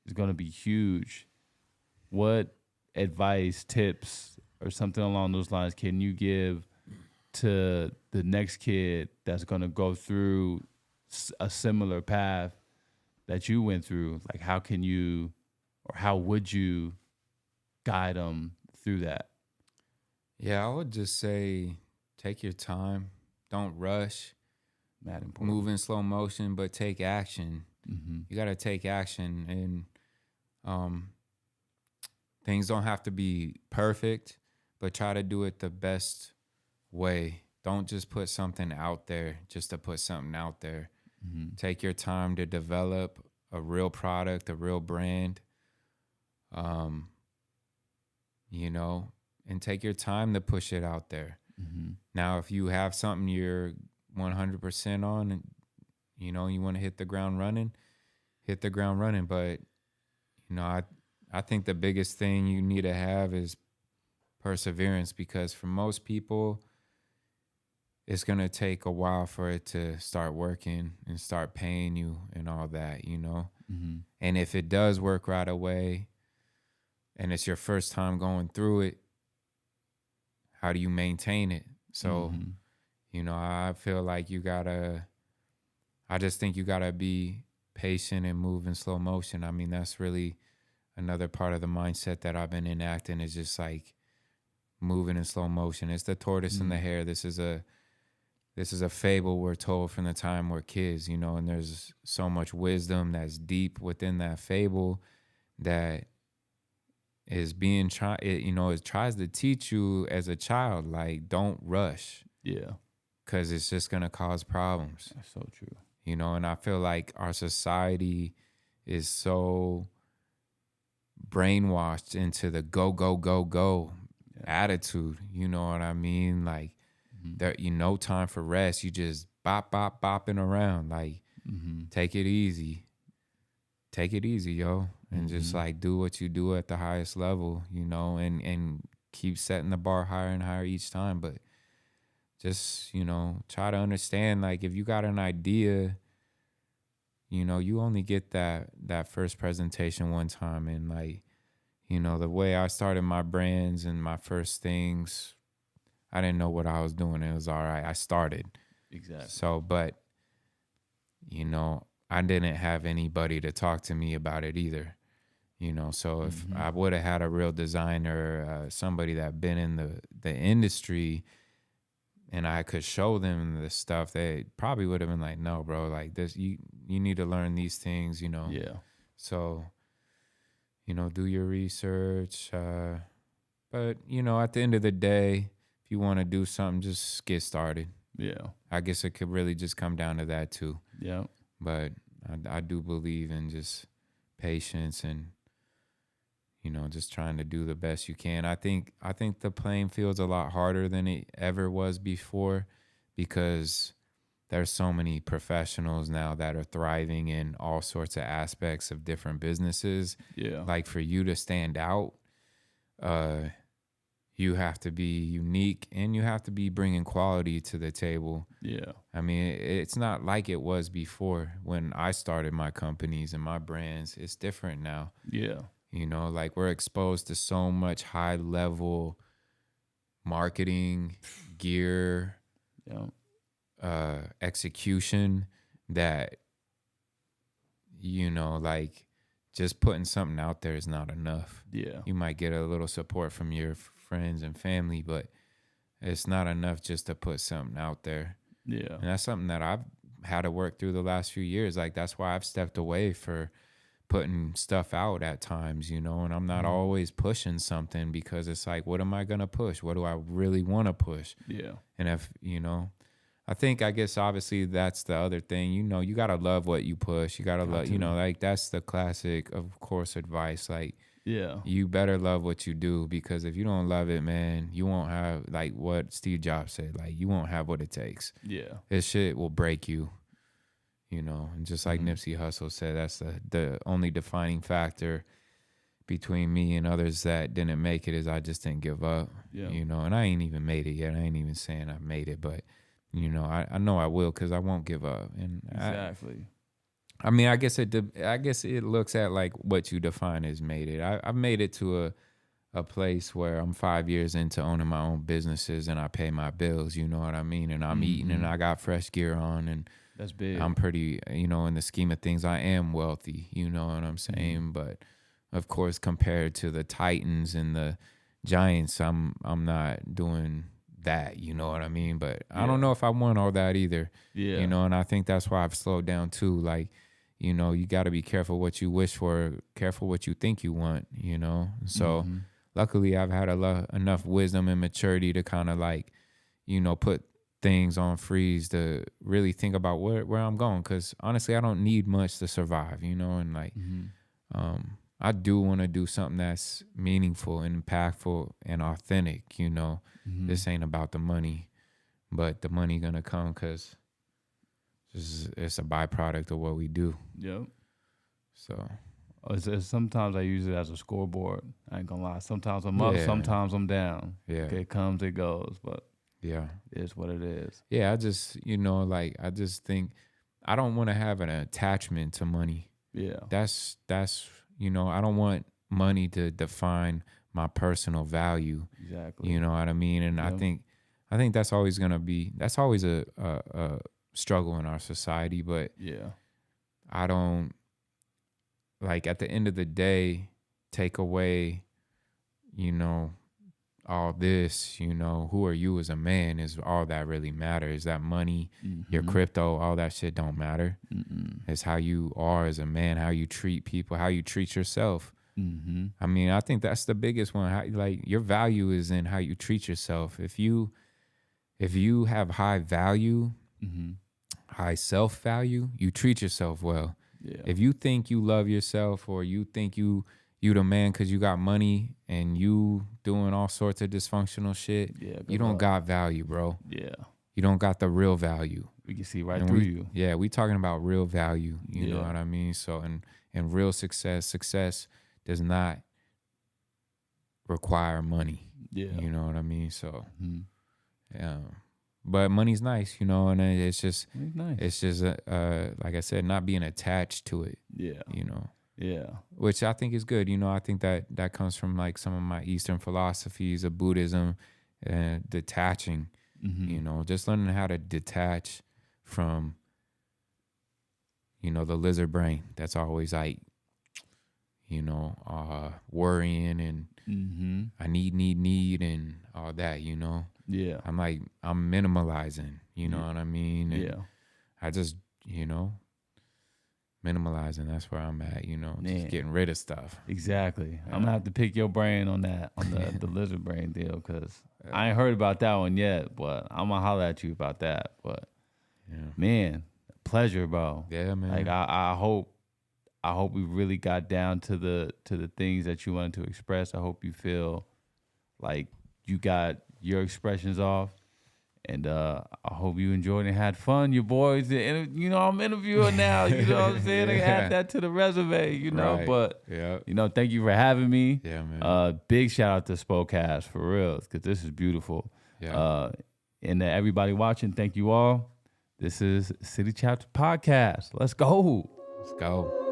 is gonna be huge. What advice, tips, or something along those lines can you give to the next kid that's gonna go through a similar path that you went through? Like, how can you, or how would you guide them through that? Yeah, I would just say take your time. Don't rush. Mad important. Move in slow motion, but take action. You got to take action. And things don't have to be perfect, but try to do it the best way. Don't just put something out there just to put something out there. Take your time to develop a real product, a real brand, you know, and take your time to push it out there. Now, if you have something you're 100% on, you know, you want to hit the ground running, hit the ground running. But, you know, I think the biggest thing you need to have is perseverance, because for most people, it's going to take a while for it to start working and start paying you and all that, you know? Mm-hmm. And if it does work right away and it's your first time going through it, how do you maintain it? So, Mm-hmm. you know, I feel like I just think you gotta be patient and move in slow motion. I mean, that's really another part of the mindset that I've been enacting, is just like moving in slow motion. It's the tortoise and the hare. This is a fable we're told from the time we're kids, you know, and there's so much wisdom that's deep within that fable that is being you know, it tries to teach you as a child, like, don't rush, Yeah. because it's just gonna cause problems, That's so true. you know. And I feel like our society is so brainwashed into the go go go go attitude, you know what I mean? Like, there, you no time for rest. You just bopping around. Like, take it easy, yo, and just like do what you do at the highest level, you know, and keep setting the bar higher and higher each time. But just, you know, try to understand, like, if you got an idea, you know, you only get that first presentation one time. And, like, you know, the way I started my brands and my first things, I didn't know what I was doing. It was all right. I started. Exactly. So, but, you know, I didn't have anybody to talk to me about it either. You know, so if I would have had a real designer, somebody that been in the industry, and I could show them the stuff, they probably would have been like, no, bro, like this, you need to learn these things, you know? Yeah. So, you know, do your research. But, you know, at the end of the day, if you want to do something, just get started. Yeah. I guess it could really just come down to that too. Yeah. But I do believe in just patience and, you know, just trying to do the best you can. I think the playing field's a lot harder than it ever was before, because there's so many professionals now that are thriving in all sorts of aspects of different businesses. Yeah. Like, for you to stand out, you have to be unique and you have to be bringing quality to the table. Yeah. I mean, it's not like it was before when I started my companies and my brands. It's different now. Yeah. You know, like, we're exposed to so much high level marketing, gear, execution, that, you know, like, just putting something out there is not enough. Yeah. You might get a little support from your friends and family, but it's not enough just to put something out there. Yeah. And that's something that I've had to work through the last few years. Like, that's why I've stepped away for putting stuff out at times, you know, and I'm not always pushing something, because it's like, what am I going to push? What do I really want to push? Yeah. And if, you know, I guess obviously that's the other thing, you know, you got to love what you push. You got to love, you know, like, that's the classic, of course, advice. Like, Yeah. you better love what you do, because if you don't love it, man, you won't have, like what Steve Jobs said, like, you won't have what it takes. Yeah. This shit will break you, you know. And just like Nipsey Hussle said, that's the only defining factor between me and others that didn't make it, is I just didn't give up. Yeah. You know, and I ain't even made it yet. I ain't even saying I made it, but, you know, I know I will, because I won't give up. And Exactly. I mean, I guess it looks at, like, what you define as made it. I've made it to a place where I'm 5 years into owning my own businesses and I pay my bills, you know what I mean? And I'm eating and I got fresh gear on, and That's big. I'm pretty, you know, in the scheme of things, I am wealthy, you know what I'm saying? But of course, compared to the Titans and the Giants, I'm not doing that, you know what I mean? But I don't know if I want all that either. Yeah. You know, and I think that's why I've slowed down too. Like, you know, you got to be careful what you wish for, careful what you think you want, you know? So luckily I've had enough wisdom and maturity to kind of, like, you know, put things on freeze to really think about where I'm going. Cause honestly, I don't need much to survive, you know? And, like, I do want to do something that's meaningful and impactful and authentic, you know? This ain't about the money, but the money gonna come, cause it's a byproduct of what we do. Yep. So Sometimes I use it as a scoreboard. I ain't gonna lie. Sometimes I'm up, Yeah. sometimes I'm down. Yeah. It comes, it goes, but yeah. it is what it is. Yeah, I just, like, I just think I don't want to have an attachment to money. Yeah. That's I don't want money to define my personal value. Exactly. You know what I mean? And Yep. I think that's always a struggle in our society, but Yeah. I don't, like, at the end of the day, take away, all this, who are you as a man is all that really matters. That money, your crypto, all that shit don't matter. It's how you are as a man, how you treat people, how you treat yourself. I mean, I think that's the biggest one. Like, your value is in how you treat yourself. If you have high value, high self-value, you treat yourself well. Yeah. If you think you love yourself, or you think you the man because you got money and you doing all sorts of dysfunctional shit, you don't got value, bro. Yeah. You don't got the real value. We can see right through you. Yeah, we talking about real value. You know Yeah. what I mean? So, and real success does not require money. Yeah. You know what I mean? So, yeah. But money's nice, and it's just, It's nice. it's just, like I said, not being attached to it. Yeah. Yeah. Which I think is good. I think that comes from, like, some of my Eastern philosophies of Buddhism and detaching, just learning how to detach from, the lizard brain that's always like, worrying and I need and all that, Yeah. I'm minimalizing, you know what I mean? And Yeah. I just, minimalizing, that's where I'm at, just getting rid of stuff. Exactly. I'm gonna have to pick your brain on that, on the lizard brain deal, because I ain't heard about that one yet, but I'm gonna holler at you about that. But man, pleasure, bro. Yeah, man. Like I hope we really got down to the things that you wanted to express. I hope you feel like you got your expressions off. And I hope you enjoyed and had fun. Your boys, I'm interviewing now. You know what I'm saying? I add that to the resume, Right. But, Yeah. Thank you for having me. Yeah, man. Big shout out to Spokecast, for real, because this is beautiful. Yeah. And everybody watching, thank you all. This is City Chapter Podcast. Let's go. Let's go.